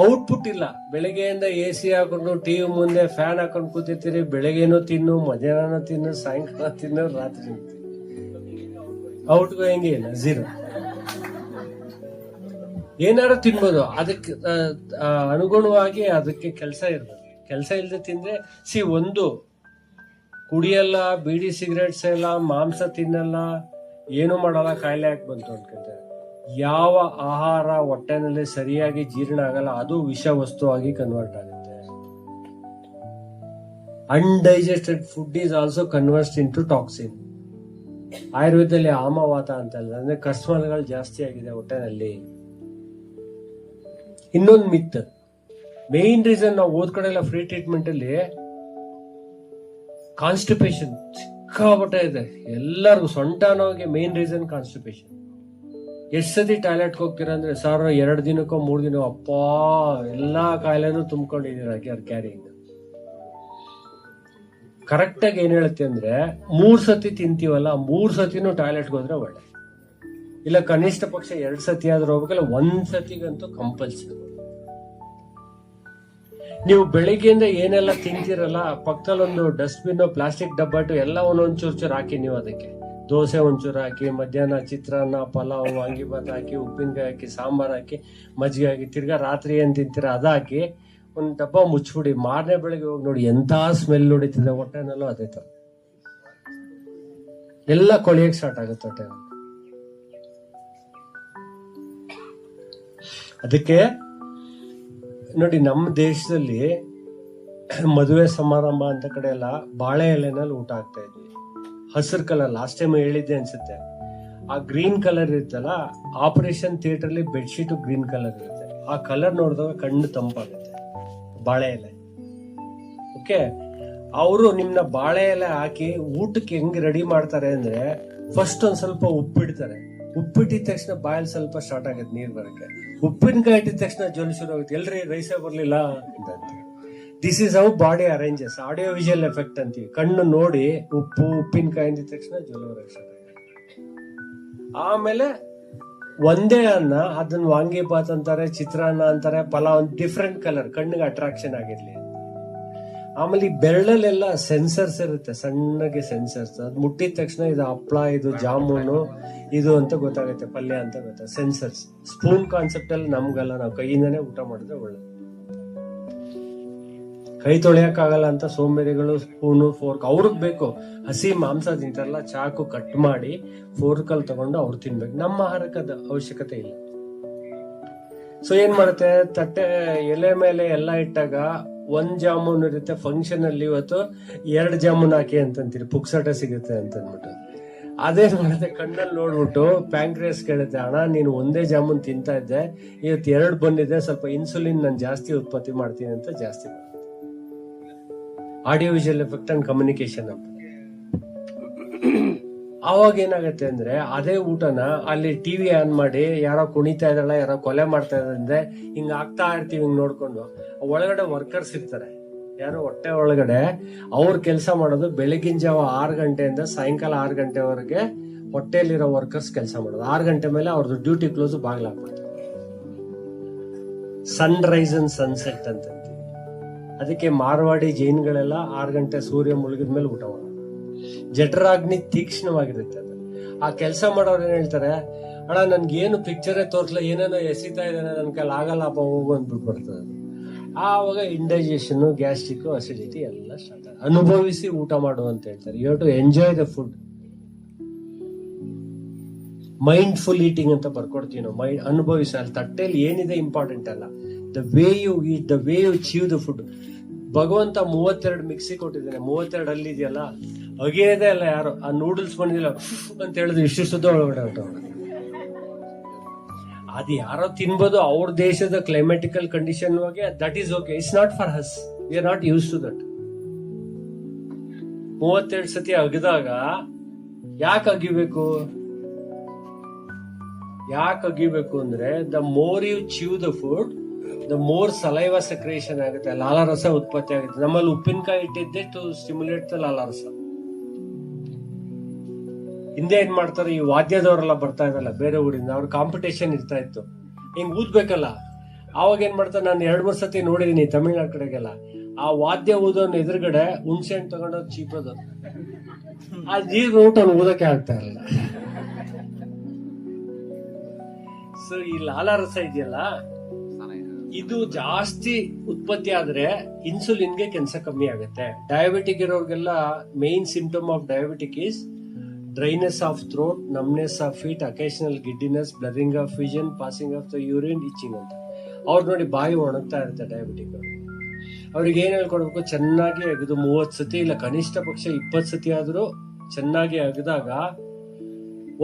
ಔಟ್ಪುಟ್ ಇಲ್ಲ. ಬೆಳಗ್ಗೆಯಿಂದ AC ಹಾಕೊಂಡು ಟಿವಿ ಮುಂದೆ ಫ್ಯಾನ್ ಹಾಕೊಂಡು ಕೂತಿರ್ತೀರಿ. ಬೆಳಗ್ಗೆನೂ ತಿನ್ನು, ಮಧ್ಯಾಹ್ನ ತಿನ್ನು, ಸಾಯಂಕಾಲ ತಿನ್ನು, ರಾತ್ರಿ ಔಟ್ ಗೋಯಿಂಗ್ ಇಲ್ಲ, ಝೀರೋ. ಏನಾದ್ರು ತಿನ್ಬೋದು, ಅದಕ್ಕೆ ಅನುಗುಣವಾಗಿ ಅದಕ್ಕೆ ಕೆಲಸ ಇರ್ಬೇಕು. ಕೆಲಸ ಇಲ್ಲದೆ ತಿಂದ್ರೆ ಒಂದು ಕುಡಿಯಲ್ಲ, ಬೀಡಿ ಸಿಗರೇಟ್ಸ್ ಎಲ್ಲ, ಮಾಂಸ ತಿನ್ನಲ್ಲ, ಏನು ಮಾಡಲ್ಲ, ಕಾಯಿಲೆ ಯಾಕೆ ಬಂತು ಅನ್ಕೊಂತಾರೆ. ಯಾವ ಆಹಾರ ಹೊಟ್ಟೆನಲ್ಲಿ ಸರಿಯಾಗಿ ಜೀರ್ಣ ಆಗಲ್ಲ, ಅದು ವಿಷ ವಸ್ತು ಆಗಿ ಕನ್ವರ್ಟ್ ಆಗುತ್ತೆ. Undigested food is also convert into toxin. ಆಯುರ್ವೇದದಲ್ಲಿ ಆಮವಾತ ಅಂತ ಅಂದ್ರೆ ಕಸ್ಮಲ್ಗಳು ಜಾಸ್ತಿ ಆಗಿದೆ ಹೊಟ್ಟೆನಲ್ಲಿ. ಇನ್ನೊಂದು ಮಿತ್, ಮೇನ್ ರೀಸನ್ ನಾವು ಓದ್ ಕಡೆ ಎಲ್ಲ ಫ್ರೀ ಟ್ರೀಟ್ಮೆಂಟ್ ಅಲ್ಲಿ ಕಾನ್ಸ್ಟಿಪೇಷನ್ ಸಿಕ್ಕಾಪಟ್ಟೆ ಇದೆ ಎಲ್ಲರಿಗೂ. ಸೊಂಟ ನೋವಿಗೆ ಮೇನ್ ರೀಸನ್ ಕಾನ್ಸ್ಟಿಪೇಷನ್. ಎಷ್ಟ್ ಸತಿ ಟಾಯ್ಲೆಟ್ ಹೋಗ್ತೀರಾ ಅಂದ್ರೆ, 2 ದಿನಕ್ಕೋ 3 ದಿನ, ಅಪ್ಪ ಎಲ್ಲಾ ಕಾಯಿಲೆನೂ ತುಂಬಿಕೊಂಡಿದ್ದೀರಾ ಕ್ಯಾರಿಯಿಂದ. ಕರೆಕ್ಟ್ ಆಗಿ ಏನ್ ಹೇಳುತ್ತೆ ಅಂದ್ರೆ, 3 ಸತಿ ತಿಂತೀವಲ್ಲ, 3 ಸತಿನೂ ಟಾಯ್ಲೆಟ್ಗೆ ಹೋದ್ರೆ ಒಳ್ಳೆ. ಇಲ್ಲ ಕನಿಷ್ಠ ಪಕ್ಷ 2 ಸತಿ ಆದ್ರೂ ಹೋಗ್ಬೇಕಲ್ಲ, 1 ಸತಿಗಂತೂ ಕಂಪಲ್ಸರಿ. ನೀವು ಬೆಳಿಗ್ಗೆಯಿಂದ ಏನೆಲ್ಲ ತಿಂತೀರಲ್ಲ, ಪಕ್ಕದಲ್ಲಿ ಒಂದು ಡಸ್ಟ್ಬಿನ್, ಪ್ಲಾಸ್ಟಿಕ್ ಡಬ್ಬಟ್ಟು ಎಲ್ಲ ಒಂದೊಂದ್ ಚೂರು ಹಾಕಿ. ನೀವು ಅದಕ್ಕೆ ದೋಸೆ ಒಂಚೂರು ಹಾಕಿ, ಮಧ್ಯಾಹ್ನ ಚಿತ್ರಾನ್ನ, ಪಲಾವ್, ವಾಂಗಿಭಾತ್ ಹಾಕಿ, ಉಪ್ಪಿನಕಾಯಿ ಹಾಕಿ, ಸಾಂಬಾರ್ ಹಾಕಿ, ಮಜ್ಜಿಗೆ ಹಾಕಿ, ತಿರ್ಗಾ ರಾತ್ರಿ ಏನ್ ತಿಂತೀರ ಅದಾಕಿ ಒಂದ್ ಡಬ್ಬ ಮುಚ್ಬಿಡಿ. ಮಾರನೇ ಬೆಳಗ್ಗೆ ಹೋಗಿ ನೋಡಿ ಎಂತ ಸ್ಮೆಲ್ ಹೊಡಿತಿದೆ ಹೊಟ್ಟೆನಲ್ಲೂ. ಅದೇ ತರ ಎಲ್ಲ ಕೊಳಿಯಕ್ ಸ್ಟಾರ್ಟ್ ಆಗುತ್ತೆ ಹೊಟ್ಟೆ. ಅದಕ್ಕೆ ನೋಡಿ, ನಮ್ಮ ದೇಶದಲ್ಲಿ ಮದುವೆ ಸಮಾರಂಭ ಅಂತ ಕಡೆ ಎಲ್ಲ ಬಾಳೆ ಎಲೆನಲ್ಲಿ ಊಟ ಆಗ್ತಾ ಇದ್ವಿ. ಹಸಿರು ಕಲರ್, ಲಾಸ್ಟ್ ಟೈಮ್ ಹೇಳಿದ್ದೆ ಅನ್ಸುತ್ತೆ. ಆ ಗ್ರೀನ್ ಕಲರ್ ಇರುತ್ತಲ್ಲ, ಆಪರೇಷನ್ ಥಿಯೇಟರ್ ಅಲ್ಲಿ ಬೆಡ್ಶೀಟ್ ಗ್ರೀನ್ ಕಲರ್ ಇರುತ್ತೆ. ಆ ಕಲರ್ ನೋಡಿದಾಗ ಕಣ್ಣು ತಂಪಾಗುತ್ತೆ. ಬಾಳೆ ಎಲೆ. ಓಕೆ, ಅವರು ನಿಮ್ನ ಬಾಳೆ ಎಲೆ ಹಾಕಿ ಊಟಕ್ಕೆ ಹೆಂಗ್ ರೆಡಿ ಮಾಡ್ತಾರೆ ಅಂದ್ರೆ, ಫಸ್ಟ್ ಒಂದ್ ಸ್ವಲ್ಪ ಉಪ್ಪಿಡ್ತಾರೆ. ಉಪ್ಪಿಟ್ಟಿದ ತಕ್ಷಣ ಬಾಯಲ್ಲಿ ಸ್ವಲ್ಪ ಸ್ಟಾರ್ಟ್ ಆಗುತ್ತೆ ನೀರ್ ಬರಕ್ಕೆ. ಉಪ್ಪಿನಕಾಯಿ ಇಟ್ಟಿದ ತಕ್ಷಣ ಜ್ವರ ಶುರು ಆಗುತ್ತೆ. ಎಲ್ರಿ ರೈಸೇ ಬರ್ಲಿಲ್ಲ ಅಂತ. This is how body arranges. Audio visual effect ಅಂತೀವಿ. ಕಣ್ಣು ನೋಡಿ ಉಪ್ಪಿನಕಾಯಿ ಅಂದಿದ ತಕ್ಷಣ ಜ್ವರ ಬರಕ್ಕೆ ಸ್ಟಾರ್ಟ್ ಆಗುತ್ತೆ. ಆಮೇಲೆ ಒಂದೇ ಅನ್ನ ಅದನ್ನ ವಾಂಗಿಬಾತ್ ಅಂತಾರೆ, ಚಿತ್ರಾನ್ನ ಅಂತಾರೆ, ಪಲಾವ್ ಡಿಫ್ರೆಂಟ್ ಕಲರ್ ಕಣ್ಣಿಗೆ ಅಟ್ರಾಕ್ಷನ್ ಆಗಿರ್ಲಿ. ಆಮೇಲೆ ಈ ಬೆರಳಲ್ಲೆಲ್ಲ ಸೆನ್ಸರ್ಸ್ ಇರುತ್ತೆ, ಸಣ್ಣಗೆ ಸೆನ್ಸರ್ಸ್. ಅದು ಮುಟ್ಟಿದ ತಕ್ಷಣ ಇದು ಹಪ್ಳ, ಇದು ಜಾಮೂನು, ಇದು ಅಂತ ಗೊತ್ತಾಗುತ್ತೆ, ಪಲ್ಯ ಅಂತ ಗೊತ್ತಾಗುತ್ತೆ. ಸೆನ್ಸರ್ಸ್. ಸ್ಪೂನ್ ಕಾನ್ಸೆಪ್ಟ್ ಅಲ್ಲಿ ನಮ್ಗಲ್ಲ, ನಾವು ಕೈಯಿಂದಾನೇ ಊಟ ಮಾಡಿದ್ರೆ ಒಳ್ಳೆ. ಕೈ ತೊಳೆಯಕ್ಕಾಗಲ್ಲ ಅಂತ ಸೋಂಬೇರಿಗಳು ಸ್ಪೂನು ಫೋರ್ಕ್ ಅವ್ರಿಗೆ ಬೇಕು. ಹಸಿ ಮಾಂಸ ತಿಂತಾರಲ್ಲ, ಚಾಕು ಕಟ್ ಮಾಡಿ ಫೋರ್ಕಲ್ಲಿ ತಗೊಂಡು ಅವ್ರು ತಿನ್ಬೇಕು. ನಮ್ಮ ಆಹಾರಕ್ಕೆ ಅದು ಅವಶ್ಯಕತೆ ಇಲ್ಲ. ಸೊ ಏನ್ ಮಾಡುತ್ತೆ, ತಟ್ಟೆ ಎಲೆ ಮೇಲೆ ಎಲ್ಲ ಇಟ್ಟಾಗ ಒಂದ್ ಜಾಮೂನ್ ಇರುತ್ತೆ. ಫಂಕ್ಷನ್ ಅಲ್ಲಿ ಇವತ್ತು 2 ಜಾಮೂನ್ ಹಾಕಿ ಅಂತಂತೀರಿ, ಪುಕ್ಸಟ ಸಿಗುತ್ತೆ ಅಂತ ಅಂದ್ಬಿಟ್ಟು. ಅದೇನ್ ಮಾಡುತ್ತೆ, ಕಣ್ಣಲ್ಲಿ ನೋಡ್ಬಿಟ್ಟು ಪ್ಯಾಂಕ್ರಿಯಾಸ್ ಕೇಳುತ್ತೆ, ಅಣ್ಣ ನೀನು ಒಂದೇ ಜಾಮೂನ್ ತಿಂತಾ ಇದ್ದೆ, ಇವತ್ತು 2 ಬಂದಿದೆ, ಸ್ವಲ್ಪ ಇನ್ಸುಲಿನ್ ನಾನು ಜಾಸ್ತಿ ಉತ್ಪತ್ತಿ ಮಾಡ್ತೀನಿ ಅಂತ ಜಾಸ್ತಿ ಮಾಡುತ್ತೆ. Audio visual effect and communication ಅಂತ. ಅವಾಗ ಏನಾಗುತ್ತೆ ಅಂದ್ರೆ, ಅದೇ ಊಟನ ಅಲ್ಲಿ ಟಿವಿ ಆನ್ ಮಾಡಿ ಯಾರೋ ಕುಣಿತಾ ಇದ್ದಾಳ, ಯಾರೋ ಕೊಲೆ ಮಾಡ್ತಾ ಇದ್ರೆ ಹಿಂಗ ಆಗ್ತಾ ಇರ್ತೀವಿ, ಹಿಂಗ್ ನೋಡ್ಕೊಂಡು. ಒಳಗಡೆ ವರ್ಕರ್ಸ್ ಇರ್ತಾರೆ, ಯಾರೋ ಹೊಟ್ಟೆ ಒಳಗಡೆ. ಅವ್ರ ಕೆಲಸ ಮಾಡೋದು ಬೆಳಗಿನ ಜಾವ 6 ಗಂಟೆಯಿಂದ ಸಾಯಂಕಾಲ 6 ಗಂಟೆವರೆಗೆ ಹೊಟ್ಟೆಯಲ್ಲಿರೋ ವರ್ಕರ್ಸ್ ಕೆಲಸ ಮಾಡೋದು. 6 ಗಂಟೆ ಮೇಲೆ ಅವ್ರದ್ದು ಡ್ಯೂಟಿ ಕ್ಲೋಸ್, ಬಾಗ್ಲಾಕ್ಬಿಡ್ತಾರೆ. ಸನ್ ರೈಸ್ ಅಂಡ್ ಸನ್ಸೆಟ್ ಅಂತ. ಅದಕ್ಕೆ ಮಾರ್ವಾಡಿ ಜೈನ್ಗಳೆಲ್ಲ 6 ಗಂಟೆ ಸೂರ್ಯ ಮುಳುಗಿದ ಮೇಲೆ ಊಟ ಮಾಡೋದು. ಜಠರಾಗ್ನಿ ತೀಕ್ಷ್ಣವಾಗಿರುತ್ತೆ ಅದು. ಆ ಕೆಲಸ ಮಾಡೋರು ಏನ್ ಹೇಳ್ತಾರೆ, ಅಣ್ಣ ನನ್ಗೇನು ಪಿಕ್ಚರೇ ತೋರ್ಸ್ಲ, ಏನೇನೋ ಎಸಿತಾ ಇದ್ದಾನೆ, ನನ್ ಕೈಲಿ ಆಗಲ್ಲಪ್ಪ, ಹೋಗು ಅಂದ್ಬಿಟ್ಟು ಬರ್ತದೆ. ಆವಾಗ ಇಂಡೈಜೆಷನ್, ಗ್ಯಾಸ್ಟ್ರಿಕ್, ಅಸಿಡಿಟಿ ಎಲ್ಲ ಸ್ಟಾರ್ಟ್. ಅನುಭವಿಸಿ ಊಟ ಮಾಡು ಅಂತ ಹೇಳ್ತಾರೆ. You have to enjoy the food. Mindful eating ಅಂತ ಬರ್ಕೊಡ್ತೀವಿ ನಾವು. ಮೈಂಡ್ ಅನುಭವಿಸಿ. ಅಲ್ಲಿ ತಟ್ಟೆಯಲ್ಲಿ ಏನಿದೆ ಇಂಪಾರ್ಟೆಂಟ್ ಅಲ್ಲ, the way you eat, the way you chew the food. ಭಗವಂತ 32 ಮಿಕ್ಸಿ ಕೊಟ್ಟಿದ್ದಾನೆ, 32 ಅಲ್ಲಿ ಇದೆಯಲ್ಲ, ಅಗೇದೇ ಅಲ್ಲ ಯಾರು. ಆ ನೂಡಲ್ಸ್ ಬಂದಿಲ್ಲ ಅಂತ ಹೇಳಿದ್ರೆ ಇಷ್ಟು ಒಳಗಡೆ ಹೊರಟ. ಅದು ಯಾರೋ ತಿನ್ಬೋದು, ಅವ್ರ ದೇಶದ ಕ್ಲೈಮ್ಯಾಟಿಕಲ್ ಕಂಡೀಷನ್ ಬಗ್ಗೆ. That is okay, it's not for us, we are not use to that. 32 ಸತಿ ಅಗದಾಗ ಯಾಕೆ ಅಗಿಬೇಕು? ಅಂದ್ರೆ the more you chew the food, the more saliva secretion ಆಗುತ್ತೆ, ಲಾಲಾರಸ ಉತ್ಪತ್ತಿ ಆಗುತ್ತೆ. ನಮ್ಮಲ್ಲಿ ಉಪ್ಪಿನಕಾಯಿ ಇಟ್ಟಿದ್ದೆ ಟು ಸ್ಟಿಮ್ಯುಲೇಟ್ ದ ಲಾಲಾರಸ. ಹಿಂದೆ ಏನ್ ಮಾಡ್ತಾರೆ, ಈ ವಾದ್ಯದವರೆಲ್ಲ ಬರ್ತಾ ಇದ್ದಲ್ಲ ಬೇರೆ ಊರಿಂದ, ಅವ್ರ ಕಾಂಪಿಟೇಷನ್ ಇರ್ತಾ ಇತ್ತು, ಹಿಂಗ್ ಊದ್ಬೇಕಲ್ಲ. ಅವಾಗ ಏನ್ ಮಾಡ್ತಾರೆ, ನಾನು 2-3 ಸತಿ ನೋಡಿದೀನಿ ತಮಿಳ್ನಾಡು ಕಡೆಗೆಲ್ಲ. ಆ ವಾದ್ಯ ಊದೋನ್ ಎದುರುಗಡೆ ಹುಣಸೆ ಹಣ್ಣು ತಗೊಂಡೋಗಿ ಚೀಪೋದು. ಆ ನೀರು ಊಟ ಊದಕ್ಕೆ ಆಗ್ತಾ ಇರಲಿಲ್ಲ. ಸೊ ಈ ಲಾಲಾರಸ ಇದೆಯಲ್ಲ, ಇದು ಜಾಸ್ತಿ ಉತ್ಪತ್ತಿ ಆದ್ರೆ ಇನ್ಸುಲಿನ್ಗೆ ಕೆಲಸ ಕಮ್ಮಿ ಆಗುತ್ತೆ. ಡಯಾಬಿಟಿಕ್ ಇರೋರ್ಗೆಲ್ಲ main symptom of diabetic is dryness of throat, numbness of feet, occasional giddiness, blurring of vision, passing of the urine, itching ಅಂತ. ಅವ್ರು ನೋಡಿ ಬಾಯಿ ಒಣಗ್ತಾ ಇರುತ್ತೆ ಡಯಾಬಿಟಿಕ್. ಅವ್ರಿಗೆ ಏನ್ ಹೇಳ್ಕೊಡ್ಬೇಕು, ಚೆನ್ನಾಗಿ ಅಗದು 30 ಸತಿ ಇಲ್ಲ ಕನಿಷ್ಠ ಪಕ್ಷ 20 ಸತಿ ಆದ್ರೂ ಚೆನ್ನಾಗಿ ಅಗದಾಗ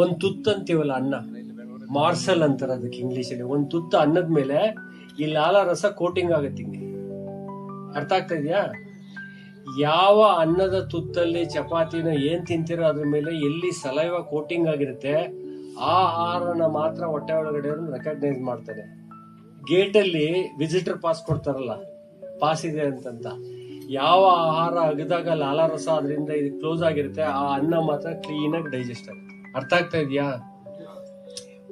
ಒಂದ್ ತುತ್ತು ಅಂತೀವಲ್ಲ ಅನ್ನ, ಮಾರ್ಸಲ್ ಅಂತಾರೆ ಅದಕ್ಕೆ ಇಂಗ್ಲಿಷ್ ಅಲ್ಲಿ. ಒಂದ್ ತುತ್ತು ಅನ್ನದ ಮೇಲೆ ಈ ಲಾಲಾರಸ ಕೋಟಿಂಗ್ ಆಗುತ್ತೆ. ಹಿಂಗೆ ಅರ್ಥ ಆಗ್ತಾ ಇದೆಯಾ? ಯಾವ ಅನ್ನದ ತುತ್ತಲ್ಲಿ ಚಪಾತಿನ ಏನ್ ತಿಂತಿರೋ ಅದ್ರ ಮೇಲೆ ಎಲ್ಲಿ ಸಲೈವ ಕೋಟಿಂಗ್ ಆಗಿರುತ್ತೆ, ಆ ಆಹಾರನ ಮಾತ್ರ ಹೊಟ್ಟೆ ಒಳಗಡೆ ರೆಕಗ್ನೈಸ್ ಮಾಡ್ತಾರೆ. ಗೇಟ್ ಅಲ್ಲಿ ವಿಸಿಟರ್ ಪಾಸ್ ಕೊಡ್ತಾರಲ್ಲ, ಪಾಸ್ ಇದೆ ಅಂತಂತ. ಯಾವ ಆಹಾರ ಅಗದಾಗ ಲಾಲಾರಸ ಅದರಿಂದ ಇದು ಕ್ಲೋಸ್ ಆಗಿರುತ್ತೆ, ಆ ಅನ್ನ ಮಾತ್ರ ಕ್ಲೀನ್ ಆಗಿ ಡೈಜೆಸ್ಟ್ ಆಗುತ್ತೆ. ಅರ್ಥ ಆಗ್ತಾ ಇದೆಯಾ?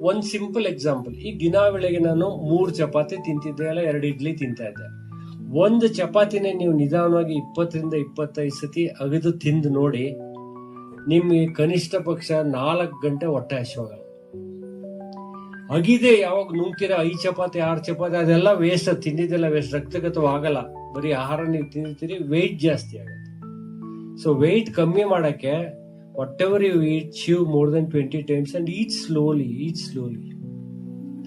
ಒಂದ್ ಸಿಂಪಲ್ ಎಕ್ಸಾಂಪಲ್. ಈ ದಿನ ಬೆಳಗ್ಗೆ ನಾನು 3 ಚಪಾತಿ ತಿಂತಿದ್ದೆ, ಅಲ್ಲ 2 ಇಡ್ಲಿ ತಿಂತಾ ಇದ್ದೆ. ಒಂದು ಚಪಾತಿನೇ ನೀವು ನಿಧಾನವಾಗಿ 20ರಿಂದ 25 ಸತಿ ಅಗದು ತಿಂದು ನೋಡಿ, ನಿಮ್ಗೆ ಕನಿಷ್ಠ ಪಕ್ಷ 4 ಗಂಟೆ ಹೊಟ್ಟೆ ಹಸಿವಾಗಲ್ಲ. ಅಗಿದೆ ಯಾವಾಗ ನುಂಗ್ತೀರಾ 5 ಚಪಾತಿ 6 ಚಪಾತಿ, ಅದೆಲ್ಲ ವೇಸ್ಟ್. ಅದು ತಿಂದಿದ್ದೆಲ್ಲ ವೇಸ್ಟ್, ರಕ್ತಗತವಾಗಲ್ಲ. ಬರೀ ಆಹಾರ ನೀವು ತಿಂದಿರ್ತೀರಿ, ವೆಯ್ಟ್ ಜಾಸ್ತಿ ಆಗುತ್ತೆ. ಸೊ ವೆಯ್ಟ್ ಕಮ್ಮಿ ಮಾಡಕ್ಕೆ whatever you eat, chew more than 20 times and eat slowly.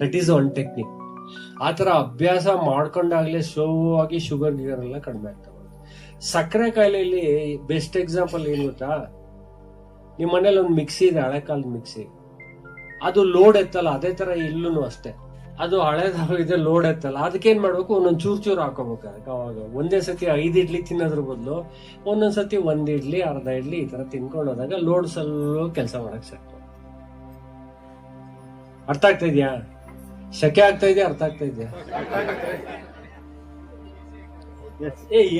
That is one technique. ಆ ತರ ಅಭ್ಯಾಸ ಮಾಡ್ಕೊಂಡಾಗ್ಲೇ ಸ್ಲೋ ಆಗಿ ಶುಗರ್ ಎಲ್ಲ ಕಡಿಮೆ ಆಗ್ತಾ ಬರುತ್ತೆ. ಸಕ್ಕರೆ ಕಾಯಿಲೆಯಲ್ಲಿ ಬೆಸ್ಟ್ ಎಕ್ಸಾಂಪಲ್ ಏನ್ ಗೊತ್ತಾ, ನಿಮ್ ಮನೇಲಿ ಒಂದು ಮಿಕ್ಸಿ ಇದೆ, ಹಳೆ ಕಾಲದ ಮಿಕ್ಸಿ. ಅದು ಲೋಡ್ ಎತ್ತಲ್ಲ, ಅದೇ ತರ ಇಲ್ಲೂ ಅಷ್ಟೇ. ಅದು ಹಳೇದಾಗಿದೆ, ಲೋಡ್ ಎತ್ತಲ್ಲ. ಅದಕ್ಕೇನ್ ಮಾಡ್ಬೇಕು, ಒಂದೊಂದ್ ಚೂರು ಹಾಕೋಬೇಕು. ಅದಕ್ಕೆ ಅವಾಗ ಒಂದೇ ಸತಿ 5 ಇಡ್ಲಿ ತಿನ್ನೋದ್ರ ಬದಲು ಒಂದೊಂದ್ಸತಿ 1 ಇಡ್ಲಿ, ಅರ್ಧ ಇಡ್ಲಿ ಈ ತರ ತಿನ್ಕೊಂಡು ಹೋದಾಗ ಲೋಡ್ ಸ್ವಲ್ಪ ಕೆಲಸ ಮಾಡಕ್ ಸಾಕು. ಅರ್ಥ ಆಗ್ತಾ ಇದೆಯಾ? ಶಕೆ ಆಗ್ತಾ ಇದೆಯಾ? ಅರ್ಥ ಆಗ್ತಾ ಇದೆಯಾ?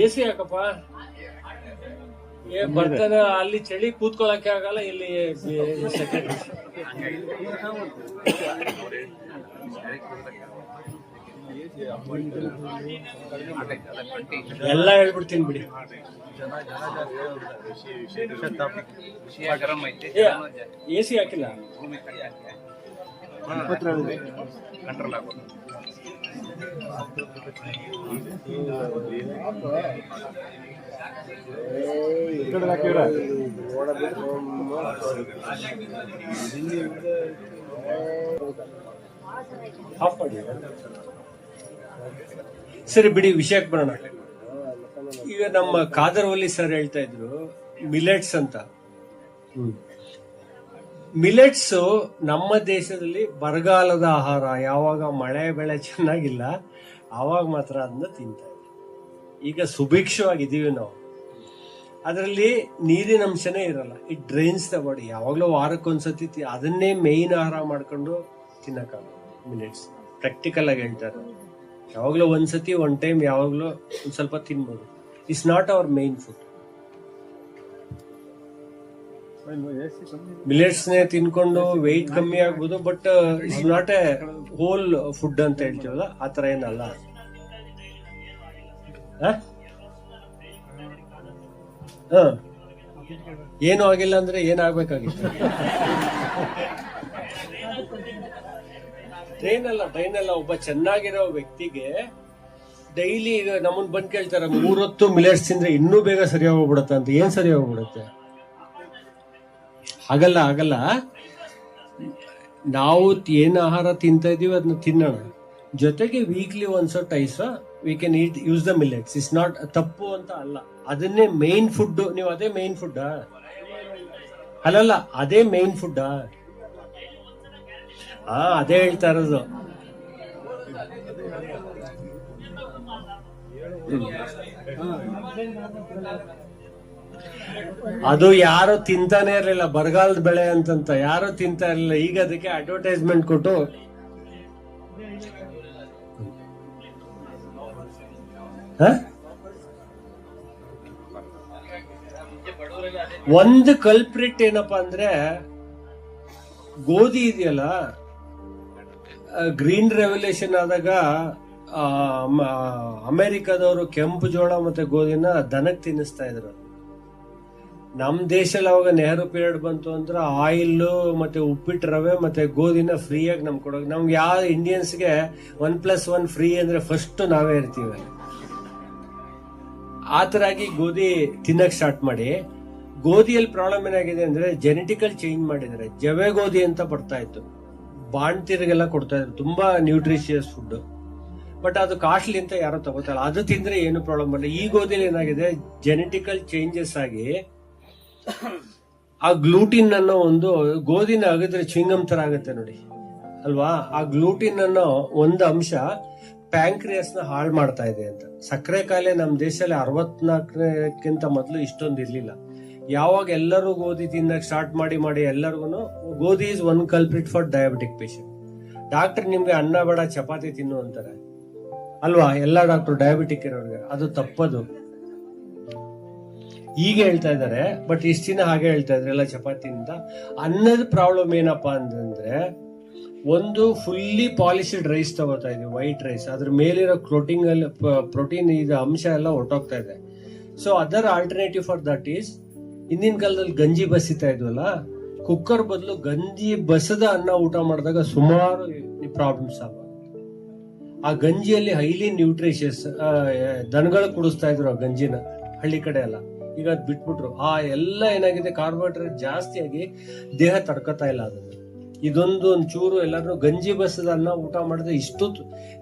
AC ಹಾಕಪ್ಪ. ಬರ್ತಾನೆ ಅಲ್ಲಿ ಚಳಿ ಕೂತ್ಕೊಳಕ್ಕೆ ಆಗಲ್ಲ, ಇಲ್ಲಿ ಸೆಕೆಂಡ್ ಎಲ್ಲ ಹೇಳ್ಬಿಡ್ತೀನಿ ಬಿಡಿ. AC ಹಾಕಿಲ್ಲ, ಕಂಟ್ರೋಲ್ ಆಗೋದು. ಸರಿ ಬಿಡಿ, ವಿಷಯಕ್ಕೆ ಬರೋಣ. ಈಗ ನಮ್ಮ ಕಾದರ್ವಲ್ಲಿ ಸರ್ ಹೇಳ್ತಾ ಇದ್ರು ಮಿಲೆಟ್ಸ್ ಅಂತ. ಮಿಲೆಟ್ಸ್ ನಮ್ಮ ದೇಶದಲ್ಲಿ ಬರಗಾಲದ ಆಹಾರ. ಯಾವಾಗ ಮಳೆ ಬೆಳೆ ಚೆನ್ನಾಗಿಲ್ಲ ಆವಾಗ ಮಾತ್ರ ಅದನ್ನ ತಿಂತಾ ಇದ್ವಿ. ಈಗ ಸುಭಿಕ್ಷವಾಗಿದ್ದೀವಿ ನಾವು. ಅದರಲ್ಲಿ ನೀರಿನ ಅಂಶನೇ ಇರಲ್ಲ. It drains the body. ಯಾವಾಗಲೂ ವಾರಕ್ಕೊಂದ್ಸತಿ ಅದನ್ನೇ ಮೇಯ್ನ್ ಆಹಾರ ಮಾಡ್ಕೊಂಡು ತಿನ್ನಕ್ಕಾಗಲ್ಲ ಮಿಲೆಟ್ಸ್. ಪ್ರಾಕ್ಟಿಕಲ್ ಆಗಿ ಹೇಳ್ತಾರೆ, ಯಾವಾಗಲೂ ಒಂದ್ಸತಿ ಒನ್ ಟೈಮ್ ಯಾವಾಗಲೂ ಒಂದ್ ಸ್ವಲ್ಪ ತಿನ್ಬೋದು. It's not our main food. Millets ನೇ ತಿನ್ಕೊಂಡು ವೆಯ್ಟ್ ಕಮ್ಮಿ ಆಗ್ಬೋದು, but it's not a whole food ಅಂತ ಹೇಳ್ತೀವಲ್ಲ, ಆತರ ಏನಲ್ಲ. ಏನು ಆಗಿಲ್ಲ ಅಂದ್ರೆ ಏನಾಗ್ಬೇಕಾಗಿತ್ತು? ಟ್ರೈನ್ ಅಲ್ಲ. ಒಬ್ಬ ಚೆನ್ನಾಗಿರೋ ವ್ಯಕ್ತಿಗೆ ಡೈಲಿ ಈಗ ನಮ್ಮನ್ ಬಂದ್ ಕೇಳ್ತಾರ 3 ಹೊತ್ತು ಮಿಲೆಟ್ಸ್ ತಿಂದ್ರೆ ಇನ್ನೂ ಬೇಗ ಸರಿ ಹೋಗ್ಬಿಡತ್ತೆ ಅಂತ. ಏನ್ ಸರಿ ಹೋಗ್ಬಿಡತ್ತೆ? ಆಗಲ್ಲ. ನಾವು ಏನ್ ಆಹಾರ ತಿಂತಾ ಇದೀವಿ ಅದನ್ನ ತಿನ್ನೋಣ. ಜೊತೆಗೆ weekly once twice we can use the millets. It's not ತಪ್ಪು ಅಂತ ಅಲ್ಲ. ಅದನ್ನೇ ಮೇನ್ ಫುಡ್. ನೀವು ಅದೇ ಮೇನ್ ಫುಡ್ ಅಲ್ಲಲ್ಲ, ಅದೇ ಮೇನ್ ಫುಡ್. ಅದೇ ಹೇಳ್ತಾ ಇರೋದು. ಅದು ಯಾರು ತಿಂತಾನೆ ಇರ್ಲಿಲ್ಲ, ಬರಗಾಲದ ಬೆಳೆ ಅಂತಂತ ಯಾರು ತಿಂತಾ ಇರ್ಲಿಲ್ಲ. ಈಗ ಅದಕ್ಕೆ ಅಡ್ವರ್ಟೈಸ್ಮೆಂಟ್ ಕೊಟ್ಟು ಒಂದು ಕಲ್ಪ್ರಿಟ್ ಏನಪ್ಪಾ ಅಂದ್ರೆ ಗೋಧಿ ಇದೆಯಲ್ಲ, ಗ್ರೀನ್ ರೆವಲ್ಯೂಷನ್ ಆದಾಗ ಅಮೆರಿಕದವರು ಕೆಂಪು ಜೋಳ ಮತ್ತೆ ಗೋಧಿನ ದನಕ್ಕೆ ತಿನ್ನಿಸ್ತಾ ಇದ್ರು. ನಮ್ ದೇಶದಲ್ಲಿ ಅವಾಗ ನೆಹರು ಪೀರಿಯಡ್ ಬಂತು ಅಂದ್ರೆ ಆಯಿಲ್ ಮತ್ತೆ ಉಪ್ಪಿಟ್ಟು ರವೆ ಮತ್ತೆ ಗೋಧಿನ ಫ್ರೀಯಾಗಿ ನಮ್ಗೆ ಕೊಡೋದು. ನಮ್ಗೆ ಯಾವ ಇಂಡಿಯನ್ಸ್ಗೆ 1+1 ಫ್ರೀ ಅಂದ್ರೆ ಫಸ್ಟ್ ನಾವೇ ಇರ್ತೀವಿ. ಆತರಾಗಿ ಗೋಧಿ ತಿನ್ನಕ್ ಸ್ಟಾರ್ಟ್ ಮಾಡಿ. ಗೋಧಿಯಲ್ಲಿ ಪ್ರಾಬ್ಲಮ್ ಏನಾಗಿದೆ ಅಂದ್ರೆ ಜೆನೆಟಿಕಲ್ ಚೇಂಜ್ ಮಾಡಿದ್ದಾರೆ. ಜವೆ ಗೋಧಿ ಅಂತ ಬರ್ತಾ ಇತ್ತು, ಬಾಣ್ತಿರಿಗೆಲ್ಲ ಕೊಡ್ತಾ ಇದ್ರು, ತುಂಬಾ ನ್ಯೂಟ್ರಿಷಿಯಸ್ ಫುಡ್. ಬಟ್ ಅದು ಕಾಸ್ಟ್ಲಿ ಅಂತ ಯಾರು ತಗೋತಾರ. ಅದು ತಿಂದ್ರೆ ಏನು ಪ್ರಾಬ್ಲಮ್ ಬರಲ್ಲ. ಈ ಗೋಧಿಯಲ್ಲಿ ಏನಾಗಿದೆ, ಜೆನೆಟಿಕಲ್ ಚೇಂಜಸ್ ಆಗಿ ಆ ಗ್ಲೂಟಿನ್ ಅನ್ನೋ ಒಂದು, ಗೋಧಿನ ಅಗದ್ರೆ ಚ್ವಿಂಗಮ್ ತರ ಆಗುತ್ತೆ ನೋಡಿ ಅಲ್ವಾ, ಆ ಗ್ಲೂಟಿನ್ ಅನ್ನೋ ಒಂದು ಅಂಶ ಪ್ಯಾಂಕ್ರಿಯಸ್ ನ ಹಾಳು ಮಾಡ್ತಾ ಇದೆ ಅಂತ. ಸಕ್ಕರೆ ಕಾಯಿಲೆ ನಮ್ಮ ದೇಶದಲ್ಲಿ 64ಕ್ಕಿಂತ ಮೊದಲು ಇಷ್ಟೊಂದು ಇರ್ಲಿಲ್ಲ. ಯಾವಾಗ ಎಲ್ಲರೂ ಗೋಧಿ ತಿನ್ನಕ್ ಸ್ಟಾರ್ಟ್ ಮಾಡಿ ಎಲ್ಲರಿಗೂ ಗೋಧಿ is one culprit for diabetic patient. Doctor ನಿಮ್ಗೆ ಅನ್ನ ಬೇಡ ಚಪಾತಿ ತಿನ್ನು ಅಂತಾರೆ ಅಲ್ವಾ, ಎಲ್ಲ ಡಾಕ್ಟರ್ ಡಯಾಬಿಟಿಕ್ ಇರೋರಿಗೆ. ಅದು ತಪ್ಪದು. ಈಗ ಹೇಳ್ತಾ ಇದಾರೆ, ಬಟ್ ಇಷ್ಟ ದಿನ ಹಾಗೆ ಹೇಳ್ತಾ ಇದ್ರೆ ಎಲ್ಲ ಚಪಾತಿ ಅಂತ. ಅನ್ನದ ಪ್ರಾಬ್ಲಮ್ ಏನಪ್ಪಾ ಅಂತಂದ್ರೆ, ಒಂದು ಫುಲ್ಲಿ ಪಾಲಿಶ್ಡ್ ರೈಸ್ ತಗೋತಾ ಇದೀವಿ, ವೈಟ್ ರೈಸ್. ಅದ್ರ ಮೇಲಿರೋ ಪ್ರೋಟೀನ್ ಇದು ಅಂಶ ಎಲ್ಲ ಹೊಟ್ಟೋಗ್ತಾ ಇದೆ. So other alternative for that is, ಹಿಂದಿನ ಕಾಲದಲ್ಲಿ ಗಂಜಿ ಬಸಿತಾ ಇದ್ವಲ್ಲ, ಕುಕ್ಕರ್ ಬದಲು ಗಂಜಿ ಬಸದ ಅನ್ನ ಊಟ ಮಾಡಿದಾಗ ಸುಮಾರು ಪ್ರಾಬ್ಲಮ್ಸ್ ಆಗ. ಆ ಗಂಜಿಯಲ್ಲಿ ಹೈಲಿ ನ್ಯೂಟ್ರಿಷಿಯಸ್, ದನಗಳು ಕುಡಿಸ್ತಾ ಇದ್ರು ಆ ಗಂಜಿನ ಹಳ್ಳಿ ಕಡೆ ಎಲ್ಲ. ಈಗ ಅದ್ ಬಿಟ್ಬಿಟ್ರು. ಆ ಎಲ್ಲ ಏನಾಗಿದೆ, ಕಾರ್ಬೋಹೈಡ್ರೇಟ್ ಜಾಸ್ತಿ ಆಗಿ ದೇಹ ತಡ್ಕೊತಾ ಇಲ್ಲ ಅದನ್ನ. ಇದೊಂದು ಚೂರು ಎಲ್ಲಾದ್ರೂ ಗಂಜಿ ಬಸದ ಅನ್ನ ಊಟ ಮಾಡಿದ್ರೆ ಇಷ್ಟು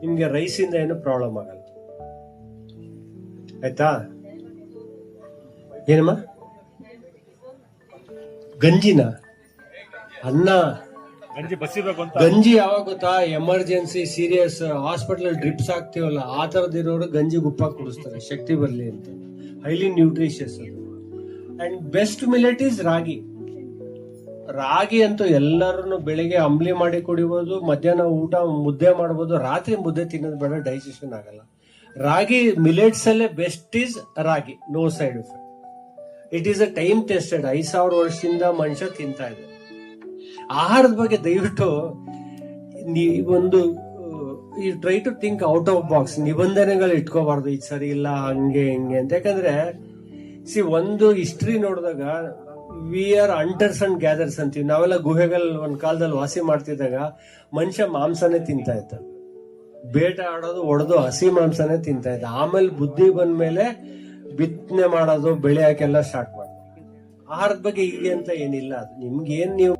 ನಿಮ್ಗೆ ರೈಸ್ ಇಂದ ಏನು ಪ್ರಾಬ್ಲಮ್ ಆಗಲ್ಲ. ಆಯ್ತಾ? ಏನಮ್ಮ? ಗಂಜಿನ ಅನ್ನ ಗಂಜಿ ಯಾವಾಗ ಗೊತ್ತಾ, ಎಮರ್ಜೆನ್ಸಿ ಸೀರಿಯಸ್ ಹಾಸ್ಪಿಟಲ್ ಡ್ರಿಪ್ಸ್ ಆಗ್ತೀವಲ್ಲ, ಆ ತರದಿರೋರು ಗಂಜಿ ಗುಪ್ಪ ಕುಡಿಸ್ತಾರೆ ಶಕ್ತಿ ಬರ್ಲಿ ಅಂತ. ಹೈಲಿ ನ್ಯೂಟ್ರಿಷಿಯಸ್ ಅದು. ಅಂಡ್ ಬೆಸ್ಟ್ ಮಿಲೆಟ್ ಈಸ್ ರಾಗಿ. ರಾಗಿ ಅಂತೂ ಎಲ್ಲರೂ ಬೆಳಿಗ್ಗೆ ಅಂಬ್ಲಿ ಮಾಡಿ ಕುಡಿಬಹುದು, ಮಧ್ಯಾಹ್ನ ಊಟ ಮುದ್ದೆ ಮಾಡಬಹುದು, ರಾತ್ರಿ ಮುದ್ದೆ ತಿನ್ನೋದು ಬೇಡ, ಡೈಜೆಷನ್ ಆಗಲ್ಲ. ರಾಗಿ ಮಿಲೆಟ್ಸ್ ಅಲ್ಲೇ best is ragi, no side effect. It is a time tested. 5,000 ವರ್ಷದಿಂದ ಮನುಷ್ಯ ತಿಂತಾ ಇದೆ. ಆಹಾರದ ಬಗ್ಗೆ ದಯವಿಟ್ಟು ನೀವೊಂದು you try to think out of box. ನಿಬಂಧನೆಗಳು ಇಟ್ಕೋಬಾರ್ದು, ಇದು ಸರಿ ಇಲ್ಲ ಹಂಗೆ ಹಿಂಗೆ ಅಂತ. ಯಾಕಂದ್ರೆ ಒಂದು ಹಿಸ್ಟ್ರಿ ನೋಡಿದಾಗ we are hunters and gathers ಅಂತೀವಿ. ನಾವೆಲ್ಲ ಗುಹೆಗಳಲ್ಲಿ ಒಂದ್ ಕಾಲದಲ್ಲಿ ವಾಸಿ ಮಾಡ್ತಿದ್ದಾಗ ಮನುಷ್ಯ ಮಾಂಸನೇ ತಿಂತಾ ಇದ್ದ, ಬೇಟೆ ಆಡೋದು ಹೊಡೆದು ಹಸಿ ಮಾಂಸನೇ ತಿಂತಾ ಇದ್ದ. ಆಮೇಲೆ ಬುದ್ಧಿ ಬಂದ್ಮೇಲೆ ಬಿತ್ತನೆ ಮಾಡೋದು ಬೆಳೆ ಹಾಕೆಲ್ಲ ಸ್ಟಾರ್ಟ್ ಮಾಡಿದ್ರು. ಆಹಾರದ ಬಗ್ಗೆ ಹೀಗೆ ಅಂತ ಏನಿಲ್ಲ. ಅದು ನಿಮ್ಗೇನ್ ನೀವು